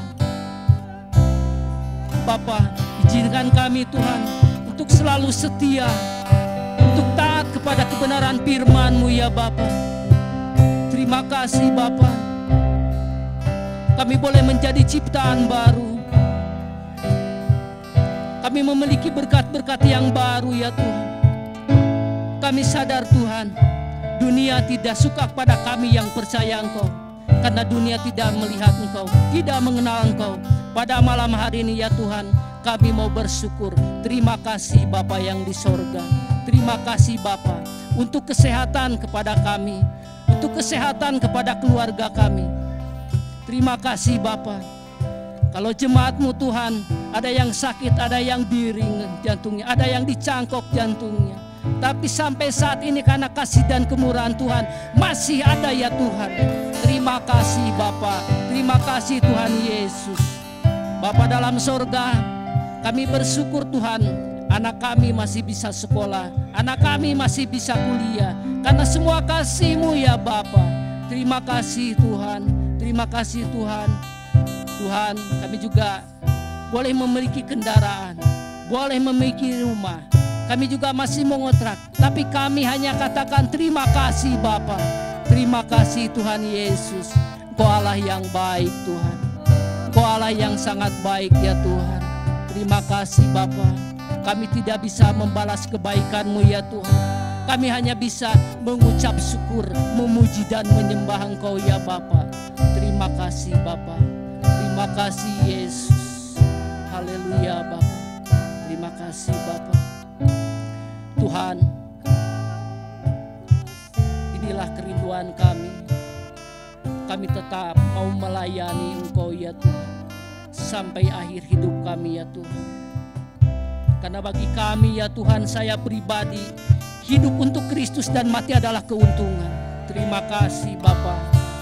Bapa, izinkan kami Tuhan untuk selalu setia, untuk taat kepada kebenaran firman-Mu ya Bapa. Terima kasih Bapa. Kami boleh menjadi ciptaan baru. Kami memiliki berkat-berkat yang baru ya Tuhan. Kami sadar Tuhan, dunia tidak suka pada kami yang percaya Engkau, karena dunia tidak melihat Engkau, tidak mengenal Engkau. Pada malam hari ini ya Tuhan, kami mau bersyukur. Terima kasih Bapa yang di sorga. Terima kasih Bapa untuk kesehatan kepada kami, untuk kesehatan kepada keluarga kami. Terima kasih Bapa. Kalau jemaat-Mu Tuhan, ada yang sakit, ada yang diring jantungnya, ada yang dicangkok jantungnya. Tapi sampai saat ini karena kasih dan kemurahan Tuhan masih ada ya Tuhan. Terima kasih Bapa. Terima kasih Tuhan Yesus. Bapa dalam sorga, kami bersyukur Tuhan, anak kami masih bisa sekolah, anak kami masih bisa kuliah, karena semua kasih-Mu ya Bapa. Terima kasih Tuhan, terima kasih Tuhan. Tuhan, kami juga boleh memiliki kendaraan, boleh memiliki rumah, kami juga masih mengontrak, tapi kami hanya katakan terima kasih Bapa. Terima kasih Tuhan Yesus. Engkau Allah yang baik Tuhan, Engkau Allah yang sangat baik ya Tuhan. Terima kasih Bapa. Kami tidak bisa membalas kebaikan-Mu ya Tuhan. Kami hanya bisa mengucap syukur, memuji dan menyembah Engkau ya Bapa. Terima kasih Bapa. Terima kasih Yesus. Haleluya Bapa. Terima kasih Bapa. Tuhan, inilah kerinduan kami. Kami tetap mau melayani Engkau ya Tuhan sampai akhir hidup kami ya Tuhan. Karena bagi kami ya Tuhan, saya pribadi, hidup untuk Kristus dan mati adalah keuntungan. Terima kasih Bapa.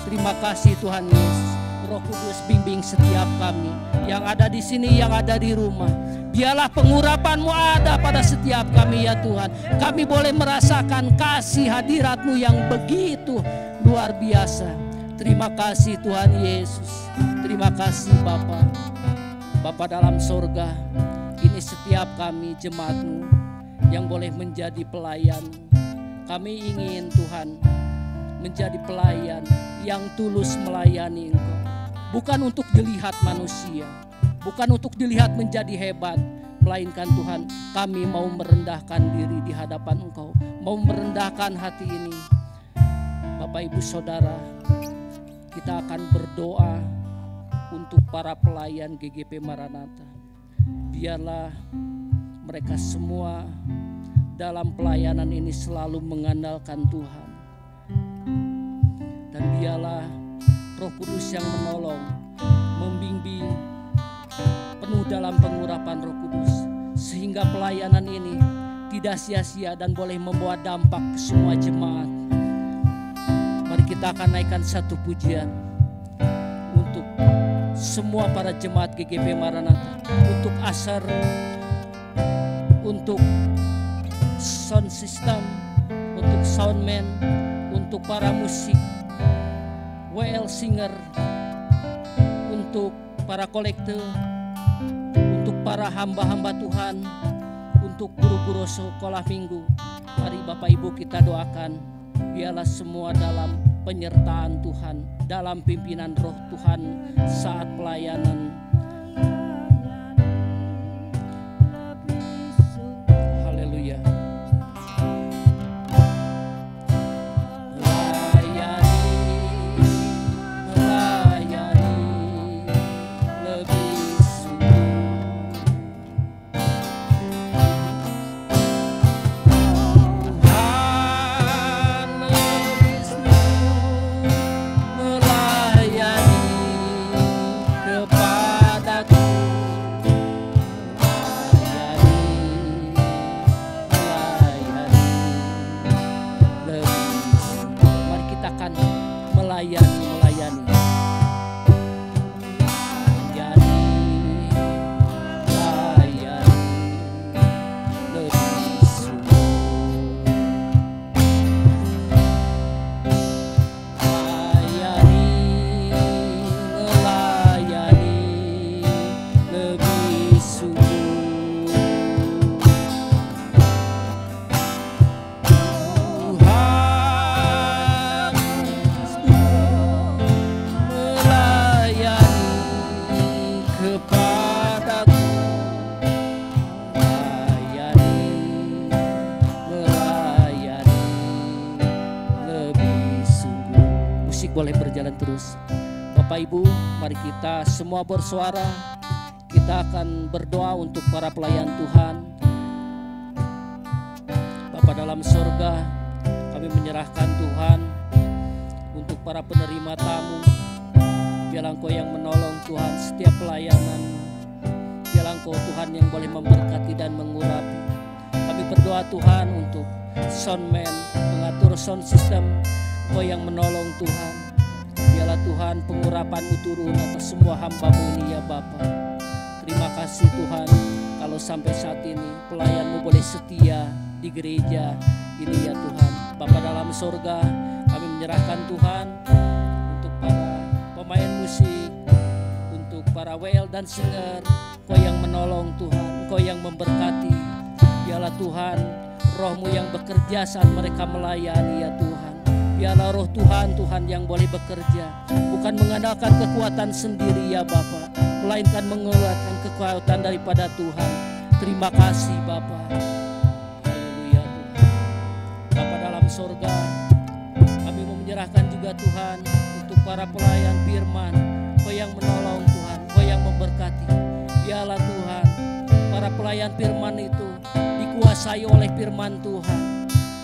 Terima kasih Tuhan Yesus. Roh Kudus bimbing setiap kami yang ada di sini, yang ada di rumah. Biarlah pengurapan-Mu ada pada setiap kami ya Tuhan. Kami boleh merasakan kasih hadirat-Mu yang begitu luar biasa. Terima kasih Tuhan Yesus. Terima kasih Bapa. Bapa dalam sorga, ini setiap kami jemaat-Mu yang boleh menjadi pelayan. Kami ingin Tuhan menjadi pelayan yang tulus melayani Engkau. Bukan untuk dilihat manusia, bukan untuk dilihat menjadi hebat, melainkan Tuhan, kami mau merendahkan diri di hadapan Engkau, mau merendahkan hati ini. Bapak Ibu Saudara, kita akan berdoa untuk para pelayan GGP Maranatha. Biarlah mereka semua dalam pelayanan ini selalu mengandalkan Tuhan. Dan biarlah Roh Kudus yang menolong, membimbing, penuh dalam pengurapan Roh Kudus, sehingga pelayanan ini tidak sia-sia dan boleh membawa dampak ke semua jemaat. Mari kita akan naikkan satu pujian untuk semua para jemaat GGP Maranatha, untuk Asar, untuk sound system, untuk soundman, untuk para musik, WL singer, untuk para kolektor, untuk para hamba-hamba Tuhan, untuk guru-guru sekolah minggu. Mari Bapak Ibu kita doakan, biarlah semua dalam penyertaan Tuhan, dalam pimpinan Roh Tuhan saat pelayanan. Haleluya. Boleh berjalan terus. Bapak Ibu, mari kita semua bersuara. Kita akan berdoa untuk para pelayan Tuhan. Bapa dalam surga, kami menyerahkan Tuhan untuk para penerima tamu. Biarlah Engkau yang menolong Tuhan setiap pelayanan. Biarlah Engkau Tuhan yang boleh memberkati dan mengurapi. Kami berdoa Tuhan untuk soundman, pengatur sound system, Engkau yang menolong Tuhan. Biarlah Tuhan pengurapan-Mu turun atas semua hamba-Mu ini ya Bapa. Terima kasih Tuhan, kalau sampai saat ini pelayan-Mu boleh setia di gereja ini ya Tuhan. Bapa dalam surga, kami menyerahkan Tuhan untuk para pemain musik, untuk para WL dan singer. Engkau yang menolong Tuhan, Engkau yang memberkati. Biarlah Tuhan, Roh-Mu yang bekerja saat mereka melayani ya Tuhan. Biarlah Roh Tuhan, Tuhan yang boleh bekerja, bukan mengandalkan kekuatan sendiri ya Bapa, melainkan mengandalkan kekuatan daripada Tuhan. Terima kasih Bapa. Haleluya Tuhan. Bapa dalam surga, kami mau menyerahkan juga Tuhan untuk para pelayan firman, Engkau yang menolong Tuhan, Engkau yang memberkati. Biarlah Tuhan, para pelayan firman itu dikuasai oleh firman Tuhan,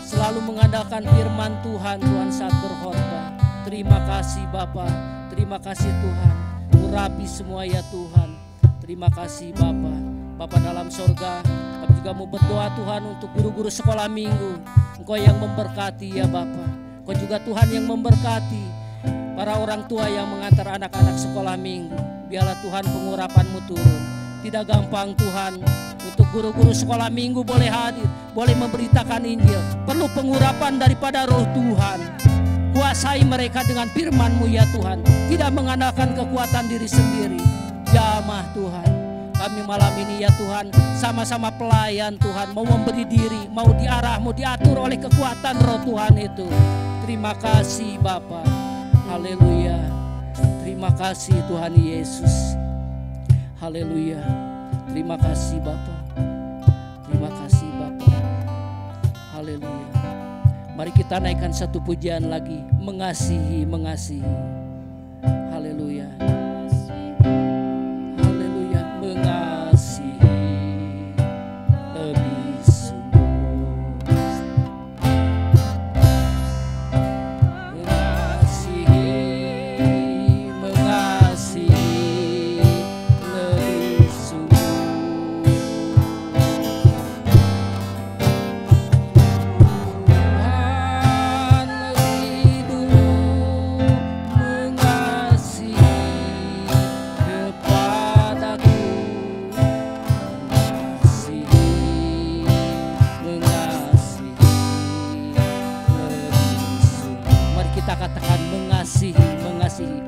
selalu mengandalkan firman Tuhan, Tuhan saat berkhotbah. Terima kasih Bapa, terima kasih Tuhan, urapi semua ya Tuhan. Terima kasih Bapa. Bapa dalam sorga, kami juga mau berdoa Tuhan untuk guru-guru sekolah minggu. Engkau yang memberkati ya Bapa. Engkau juga Tuhan yang memberkati para orang tua yang mengantar anak-anak sekolah minggu. Biarlah Tuhan pengurapan-Mu turun. Tidak gampang Tuhan untuk guru-guru sekolah minggu boleh hadir, boleh memberitakan Injil. Perlu pengurapan daripada Roh Tuhan. Kuasai mereka dengan firman-Mu ya Tuhan. Tidak mengandalkan kekuatan diri sendiri. Jamah Tuhan. Kami malam ini ya Tuhan sama-sama pelayan Tuhan. Mau memberi diri, mau diarah, mau diatur oleh kekuatan Roh Tuhan itu. Terima kasih Bapa. Haleluya. Terima kasih Tuhan Yesus. Haleluya. Terima kasih Bapa. Terima kasih Bapa. Haleluya. Mari kita naikkan satu pujian lagi. Mengasihi, mengasihi. Haleluya. Haleluya. Mengasihi lebih sungguh. Mengasihi, mengasihi lebih sungguh. Katakan mengasihi, mengasihi, mengasihi,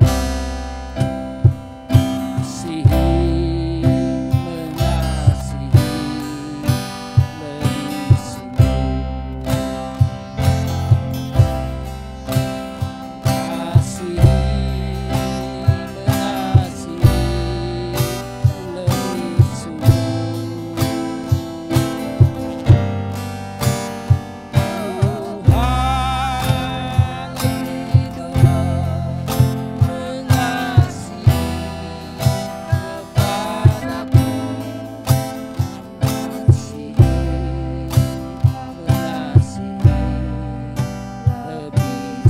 mengasihi lebih sungguh. Mengasihi, mengasihi lebih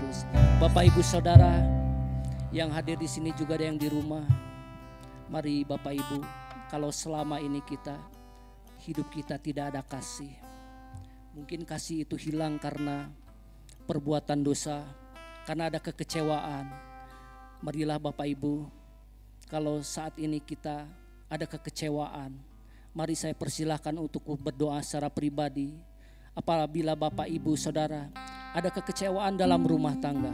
sungguh. Bapak Ibu Saudara yang hadir di sini juga ada yang di rumah. Mari Bapak Ibu, kalau selama ini hidup kita tidak ada kasih. Mungkin kasih itu hilang karena perbuatan dosa, karena ada kekecewaan. Marilah Bapak Ibu, kalau saat ini kita ada kekecewaan, mari saya persilahkan untuk berdoa secara pribadi. Apabila Bapak Ibu Saudara ada kekecewaan dalam rumah tangga,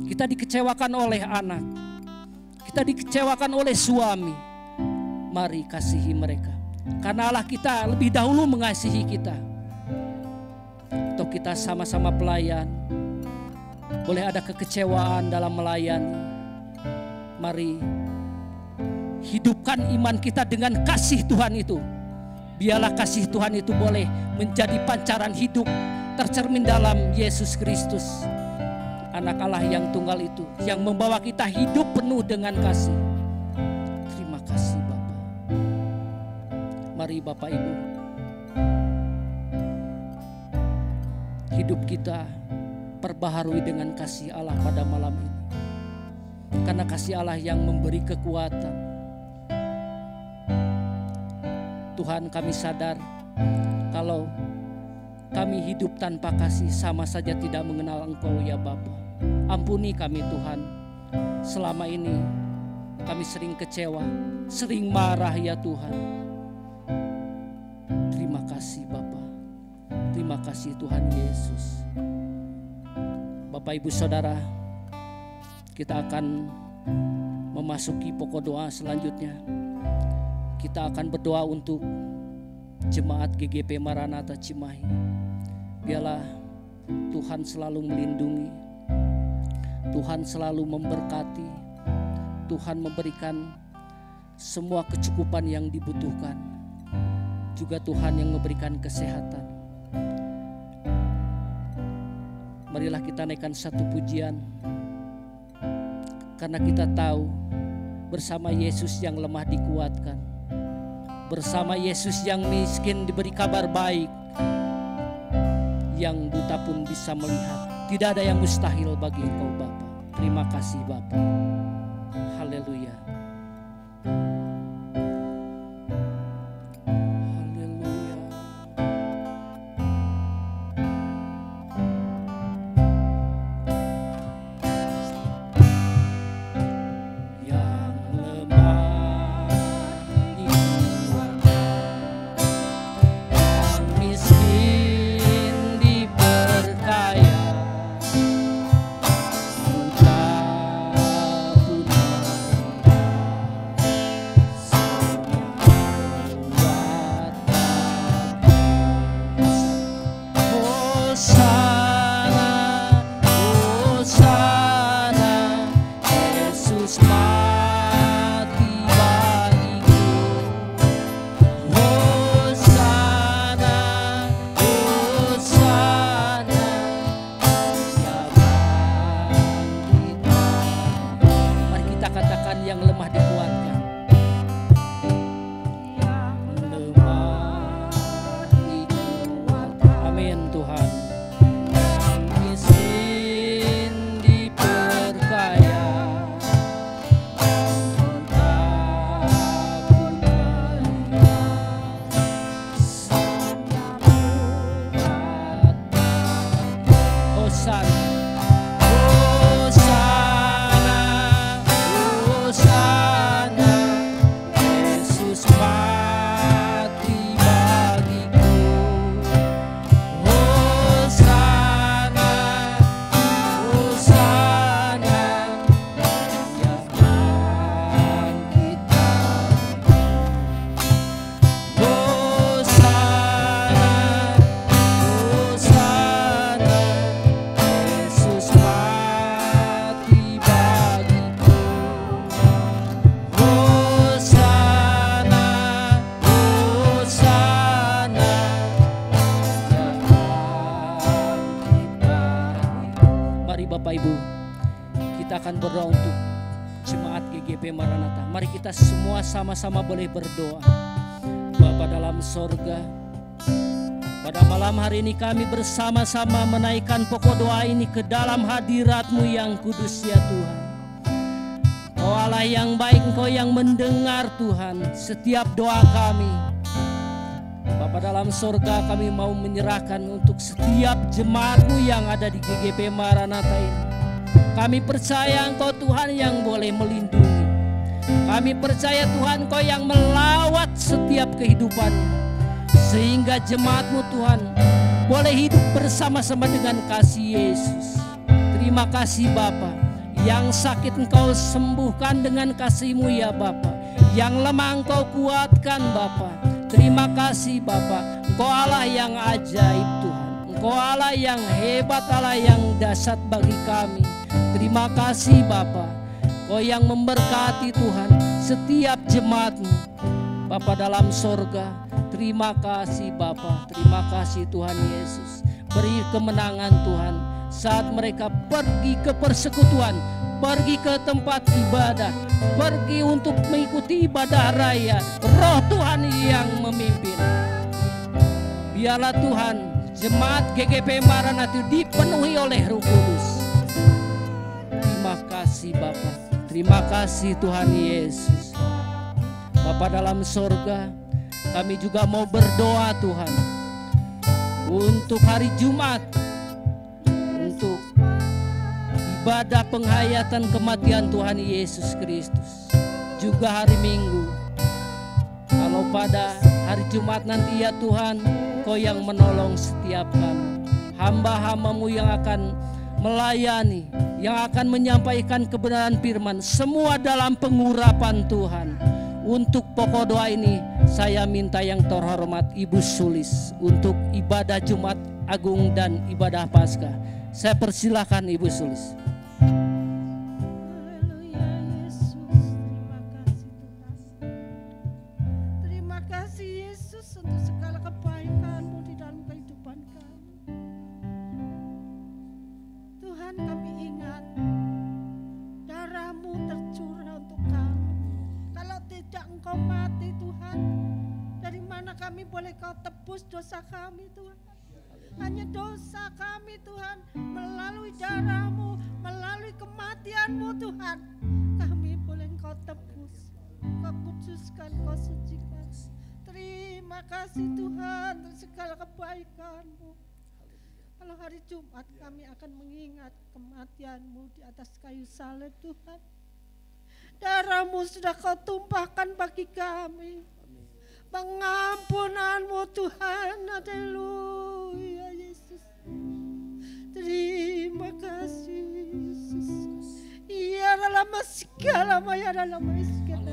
kita dikecewakan oleh anak, kita dikecewakan oleh suami, mari kasihi mereka. Karena Allah kita lebih dahulu mengasihi kita. Atau kita sama-sama pelayan, boleh ada kekecewaan dalam melayani, mari hidupkan iman kita dengan kasih Tuhan itu. Biarlah kasih Tuhan itu boleh menjadi pancaran hidup tercermin dalam Yesus Kristus, Anak Allah yang tunggal itu, yang membawa kita hidup penuh dengan kasih. Terima kasih Bapa. Mari Bapak Ibu, hidup kita perbaharui dengan kasih Allah pada malam ini. Karena kasih Allah yang memberi kekuatan. Tuhan, kami sadar kalau kami hidup tanpa kasih sama saja tidak mengenal Engkau ya Bapa. Ampuni kami Tuhan. Selama ini kami sering kecewa, sering marah ya Tuhan. Terima kasih Bapa. Terima kasih Tuhan Yesus. Bapak Ibu Saudara, kita akan memasuki pokok doa selanjutnya. Kita akan berdoa untuk Jemaat GGP Maranatha Cimahi. Biarlah Tuhan selalu melindungi, Tuhan selalu memberkati, Tuhan memberikan semua kecukupan yang dibutuhkan. Juga Tuhan yang memberikan kesehatan. Marilah kita naikkan satu pujian, karena kita tahu bersama Yesus yang lemah dikuatkan, bersama Yesus yang miskin diberi kabar baik, yang buta pun bisa melihat. Tidak ada yang mustahil bagi Engkau Bapa. Terima kasih Bapa. Haleluya. Haleluya. Yang lemah dikuatkan, yang miskin diberkati. Hosana, Yesus mati bagiku. Hosana, Hosana, Dia bangkitkan. Mari kita katakan yang lemah dikuatkan. Lemah dikuatkan. Amin Tuhan. Yang miskin diperkaya. Hosana, Hosana, Hosana, Yesus mati bagiku. Hosana, Hosana, Dia bangkitkan. Hosana, Hosana, Yesus mati bagiku. Hosana, Hosana, Dia bangkitkan. Mari Bapak Ibu, kita akan berdoa untuk jemaat GGP Maranatha. Mari kita semua sama-sama boleh berdoa. Bapa dalam sorga, pada malam hari ini kami bersama-sama menaikkan pokok doa ini ke dalam hadirat-Mu yang kudus ya Tuhan. Engkau Allah yang baik, Engkau yang mendengar Tuhan setiap doa kami. Bapa dalam sorga, kami mau menyerahkan untuk setiap jemaat-Mu yang ada di GGP Maranatha ini. Kami percaya Engkau Tuhan yang boleh melindungi. Kami percaya Tuhan Engkau yang melawat setiap kehidupannya, sehingga jemaat-Mu Tuhan boleh hidup bersama-sama dengan kasih Yesus. Terima kasih Bapa, yang sakit Engkau sembuhkan dengan kasih-Mu ya Bapa, yang lemah Engkau kuatkan Bapa. Terima kasih Bapa, Engkau Allah yang ajaib Tuhan, Engkau Allah yang hebat, Allah yang dahsyat bagi kami. Terima kasih Bapa, Engkau yang memberkati Tuhan setiap jemaat-Mu Bapa dalam sorga. Terima kasih Bapa, terima kasih Tuhan Yesus. Beri kemenangan Tuhan saat mereka pergi ke persekutuan, pergi ke tempat ibadah, pergi untuk mengikuti ibadah raya. Roh Tuhan yang memimpin. Biarlah Tuhan jemaat GGP Maranatha dipenuhi oleh Roh Kudus. Terima kasih Bapa, terima kasih Tuhan Yesus. Bapa dalam sorga, kami juga mau berdoa Tuhan untuk hari Jumat, untuk ibadah penghayatan kematian Tuhan Yesus Kristus. Juga hari Minggu, kalau pada hari Jumat nanti ya Tuhan, Kau yang menolong setiap kami, hamba-hamba-Mu yang akan melayani, yang akan menyampaikan kebenaran firman, semua dalam pengurapan Tuhan. Untuk pokok doa ini saya minta yang terhormat Ibu Sulis untuk ibadah Jumat Agung dan ibadah Paskah. Saya persilahkan Ibu Sulis. Haleluya Yesus, terima kasih Tuhan. Terima kasih Yesus untuk segala kebaikan-Mu di dalam kehidupan kami. Tuhan, kami ingat darah-Mu tercurah untuk kami. Kalau tidak Engkau mati Tuhan, dari mana kami boleh Kau tebus dosa kami Tuhan? Hanya dosa kami Tuhan, melalui darah-Mu, melalui kematian-Mu Tuhan, kami boleh Engkau tebus, Kau kuduskan, Kau sucikan. Terima kasih Tuhan untuk segala kebaikan-Mu. Kalau hari Jumat kami akan mengingat kematian-Mu di atas kayu salib Tuhan. Darah-Mu sudah Kau tumpahkan bagi kami. Pengampunan-Mu Tuhan, haleluya Yesus. Terima kasih Yesus. Ya dalam segala maya dalam segala.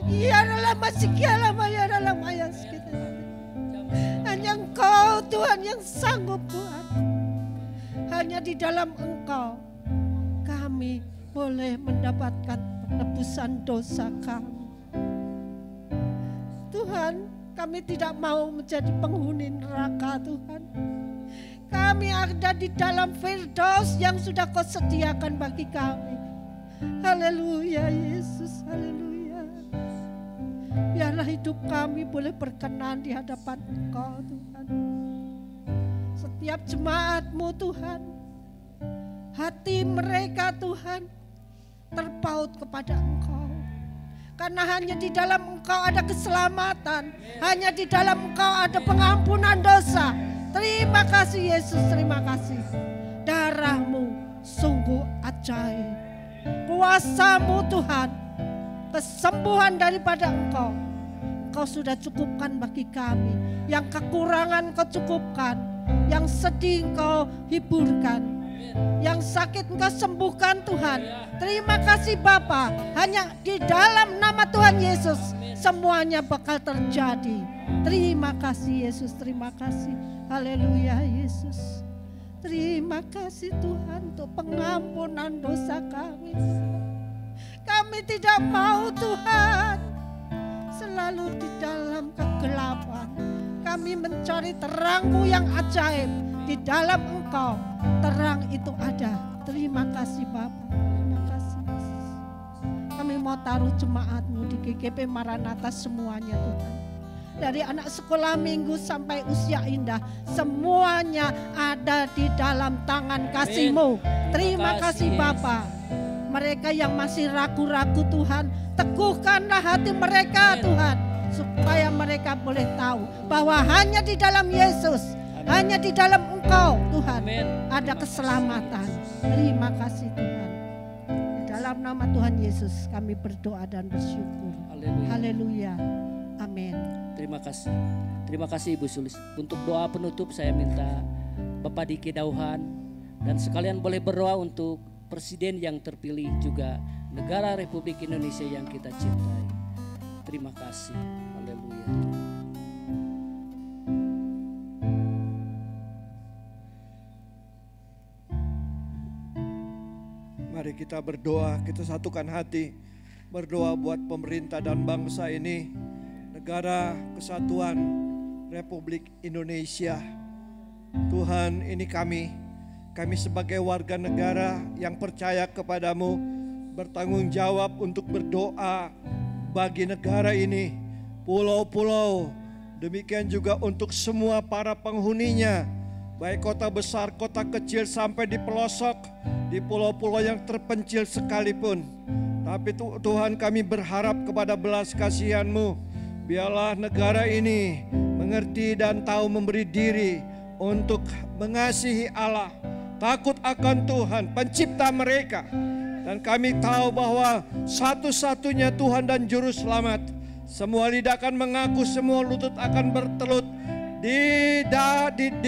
Ya dalam segala maya dalam maya segala. Hanya Engkau Tuhan yang sanggup Tuhan. hanya di dalam Engkau kami boleh mendapatkan penebusan dosa kami. Tuhan, kami tidak mau menjadi penghuni neraka Tuhan. Kami ada di dalam Firdaus yang sudah Kau sediakan bagi kami. Haleluya Yesus, haleluya. Biarlah hidup kami boleh berkenan di hadapan Engkau Tuhan. Setiap jemaat-Mu Tuhan, hati mereka Tuhan terpaut kepada Engkau. Karena hanya di dalam Engkau ada keselamatan, hanya di dalam Engkau ada pengampunan dosa. Terima kasih Yesus, terima kasih. Darah-Mu sungguh ajaib. Kuasa-Mu Tuhan, kesembuhan daripada Engkau, Engkau sudah cukupkan bagi kami. Yang kekurangan Kau cukupkan, yang sedih Engkau hiburkan, yang sakit Engkau sembuhkan Tuhan. Terima kasih Bapa, hanya di dalam nama Tuhan Yesus semuanya bakal terjadi. Terima kasih Yesus, terima kasih. Haleluya Yesus. Terima kasih Tuhan untuk pengampunan dosa kami. Kami tidak mau Tuhan selalu di dalam kegelapan. Kami mencari terang-Mu yang ajaib. Di dalam Engkau terang itu ada. Terima kasih Bapa. Terima kasih Yesus. Kami mau taruh jemaat-Mu di GGP Maranatha semuanya Tuhan. Dari anak sekolah minggu sampai usia indah, semuanya ada di dalam tangan kasih-Mu. Terima kasih Bapa. Mereka yang masih ragu-ragu Tuhan, teguhkanlah hati mereka Tuhan, supaya mereka boleh tahu bahwa hanya di dalam Yesus, hanya di dalam Engkau Tuhan ada keselamatan. Terima kasih Tuhan. Di dalam nama Tuhan Yesus kami berdoa dan bersyukur. Haleluya. Amin. Terima kasih. Terima kasih Ibu Sulis. Untuk doa penutup saya minta Bapak Diki Dauhan dan sekalian boleh berdoa untuk Presiden yang terpilih juga negara Republik Indonesia yang kita cintai. Terima kasih. Haleluya. Mari kita berdoa, kita satukan hati. Berdoa buat pemerintah dan bangsa ini, negara kesatuan Republik Indonesia. Tuhan, ini kami sebagai warga negara yang percaya kepadamu, bertanggung jawab untuk berdoa bagi negara ini, pulau-pulau, demikian juga untuk semua para penghuninya, baik kota besar, kota kecil sampai di pelosok, di pulau-pulau yang terpencil sekalipun. Tapi Tuhan, kami berharap kepada belas kasihan-Mu, biarlah negara ini mengerti dan tahu memberi diri untuk mengasihi Allah, takut akan Tuhan pencipta mereka. Dan kami tahu bahwa satu-satunya Tuhan dan Juru Selamat. Semua lidah akan mengaku, semua lutut akan bertelut di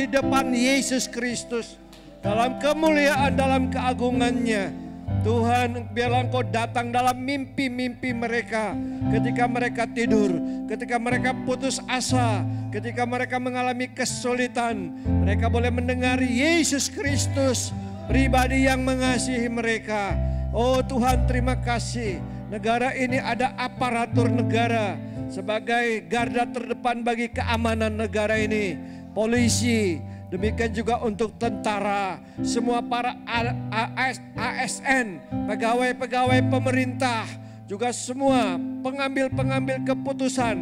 depan Yesus Kristus. Dalam kemuliaan, dalam keagungannya. Tuhan, biarlah Engkau datang dalam mimpi-mimpi mereka. Ketika mereka tidur, ketika mereka putus asa, ketika mereka mengalami kesulitan, mereka boleh mendengar Yesus Kristus, pribadi yang mengasihi mereka. Oh Tuhan, terima kasih. Negara ini ada aparatur negara sebagai garda terdepan bagi keamanan negara ini. Polisi, demikian juga untuk tentara, semua para ASN, pegawai-pegawai pemerintah, juga semua pengambil-pengambil keputusan,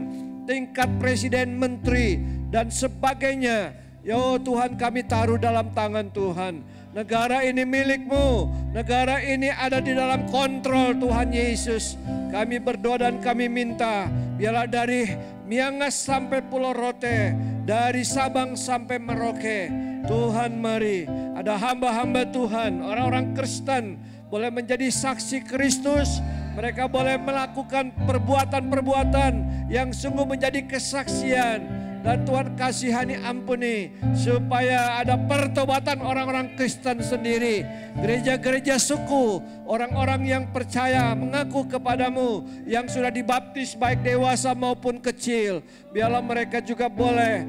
tingkat presiden, menteri, dan sebagainya. Ya Tuhan, kami taruh dalam tangan Tuhan. Negara ini milik-Mu, negara ini ada di dalam kontrol Tuhan Yesus. Kami berdoa dan kami minta, biarlah dari Miangas sampai Pulau Rote, dari Sabang sampai Merauke, Tuhan mari ada hamba-hamba Tuhan, orang-orang Kristen boleh menjadi saksi Kristus. Mereka boleh melakukan perbuatan-perbuatan yang sungguh menjadi kesaksian. Dan Tuhan kasihani, ampuni, supaya ada pertobatan orang-orang Kristen sendiri. Gereja-gereja suku, orang-orang yang percaya, mengaku kepadamu, yang sudah dibaptis baik dewasa maupun kecil. Biarlah mereka juga boleh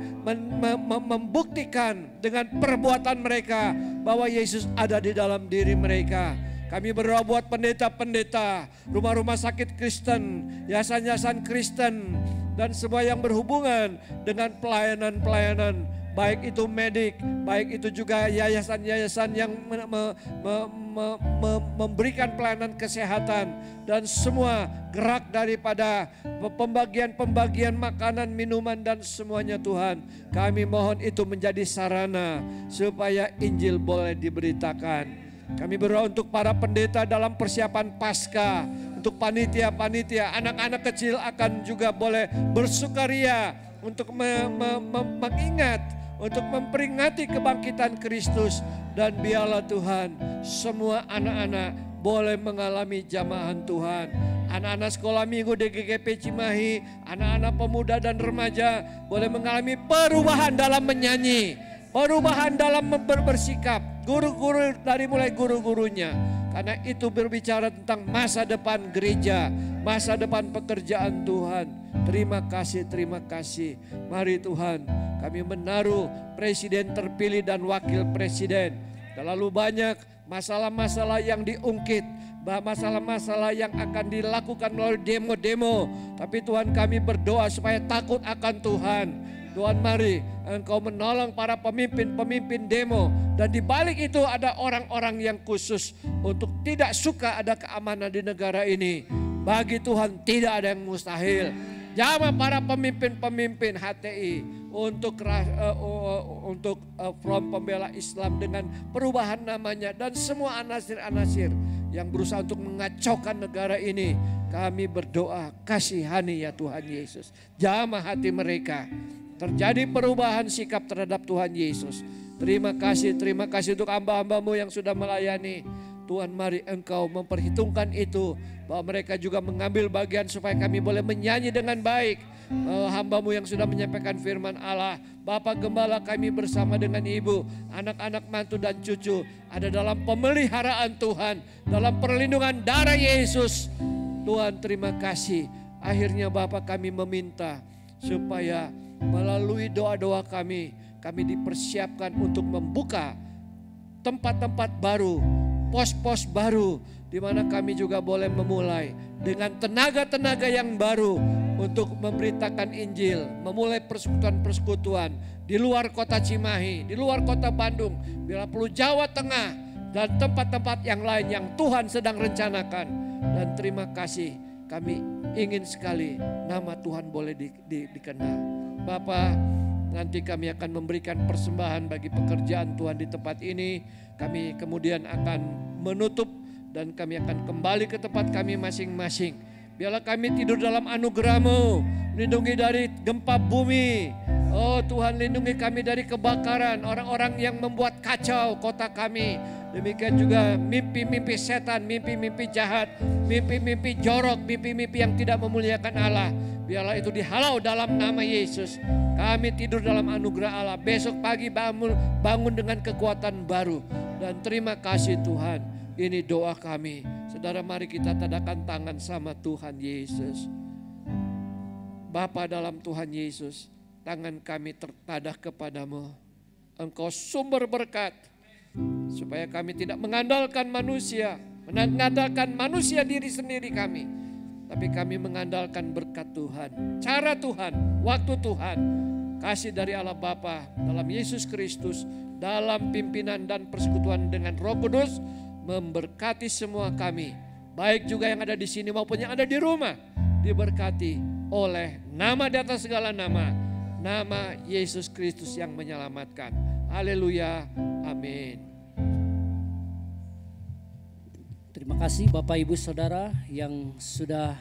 membuktikan dengan perbuatan mereka bahwa Yesus ada di dalam diri mereka. Kami berdoa buat pendeta-pendeta, rumah-rumah sakit Kristen, yayasan-yayasan Kristen, dan semua yang berhubungan dengan pelayanan-pelayanan, baik itu medik, baik itu juga yayasan-yayasan yang memberikan pelayanan kesehatan, dan semua gerak daripada pembagian-pembagian makanan, minuman, dan semuanya Tuhan. Kami mohon itu menjadi sarana supaya Injil boleh diberitakan. Kami berdoa untuk para pendeta dalam persiapan Paskah, untuk panitia-panitia, anak-anak kecil akan juga boleh bersukaria untuk mengingat, untuk memperingati kebangkitan Kristus. Dan biarlah Tuhan, semua anak-anak boleh mengalami jamahan Tuhan. Anak-anak sekolah minggu di GGP Cimahi, anak-anak pemuda dan remaja boleh mengalami perubahan dalam menyanyi, perubahan dalam bersikap, guru-guru dari mulai guru-gurunya. Karena itu berbicara tentang masa depan gereja, masa depan pekerjaan Tuhan. Terima kasih, terima kasih. Mari Tuhan, kami menaruh presiden terpilih dan wakil presiden. Terlalu banyak masalah-masalah yang diungkit, masalah-masalah yang akan dilakukan melalui demo-demo. Tapi Tuhan, kami berdoa supaya takut akan Tuhan. Tuhan, mari Engkau menolong para pemimpin-pemimpin demo. Dan di balik itu ada orang-orang yang khusus untuk tidak suka ada keamanan di negara ini. Bagi Tuhan tidak ada yang mustahil. Jamah para pemimpin-pemimpin HTI untuk Front Pembela Islam dengan perubahan namanya, dan semua anasir-anasir yang berusaha untuk mengacaukan negara ini. Kami berdoa, kasihani ya Tuhan Yesus. Jamah hati mereka. Terjadi perubahan sikap terhadap Tuhan Yesus. Terima kasih untuk hamba-hambamu yang sudah melayani. Tuhan, mari Engkau memperhitungkan itu, bahwa mereka juga mengambil bagian supaya kami boleh menyanyi dengan baik. Hambamu yang sudah menyampaikan firman Allah, Bapak Gembala kami bersama dengan Ibu, anak-anak mantu dan cucu ada dalam pemeliharaan Tuhan, dalam perlindungan darah Yesus. Tuhan, terima kasih. Akhirnya Bapak, kami meminta supaya melalui doa-doa kami dipersiapkan untuk membuka tempat-tempat baru, pos-pos baru, di mana kami juga boleh memulai dengan tenaga-tenaga yang baru untuk memberitakan Injil, memulai persekutuan-persekutuan di luar kota Cimahi, di luar kota Bandung, bila perlu Jawa Tengah, dan tempat-tempat yang lain yang Tuhan sedang rencanakan. Dan terima kasih, kami ingin sekali nama Tuhan boleh dikenal. Bapa, nanti kami akan memberikan persembahan bagi pekerjaan Tuhan di tempat ini. Kami kemudian akan menutup dan kami akan kembali ke tempat kami masing-masing. Biarlah kami tidur dalam anugerah-Mu, lindungi dari gempa bumi. Oh Tuhan, lindungi kami dari kebakaran, orang-orang yang membuat kacau kota kami. Demikian juga mimpi-mimpi setan, mimpi-mimpi jahat, mimpi-mimpi jorok, mimpi-mimpi yang tidak memuliakan Allah. Biarlah itu dihalau dalam nama Yesus. Kami tidur dalam anugerah Allah. Besok pagi bangun dengan kekuatan baru. Dan terima kasih Tuhan. Ini doa kami. Saudara, mari kita tadakan tangan sama Tuhan Yesus. Bapa dalam Tuhan Yesus, tangan kami tertadah kepadamu. Engkau sumber berkat. Supaya kami tidak mengandalkan manusia diri sendiri kami. Tapi kami mengandalkan berkat Tuhan, cara Tuhan, waktu Tuhan, kasih dari Allah Bapa dalam Yesus Kristus, dalam pimpinan dan persekutuan dengan Roh Kudus, memberkati semua kami, baik juga yang ada di sini maupun yang ada di rumah, diberkati oleh nama di atas segala nama, nama Yesus Kristus yang menyelamatkan. Haleluya, amin. Terima kasih Bapak Ibu Saudara yang sudah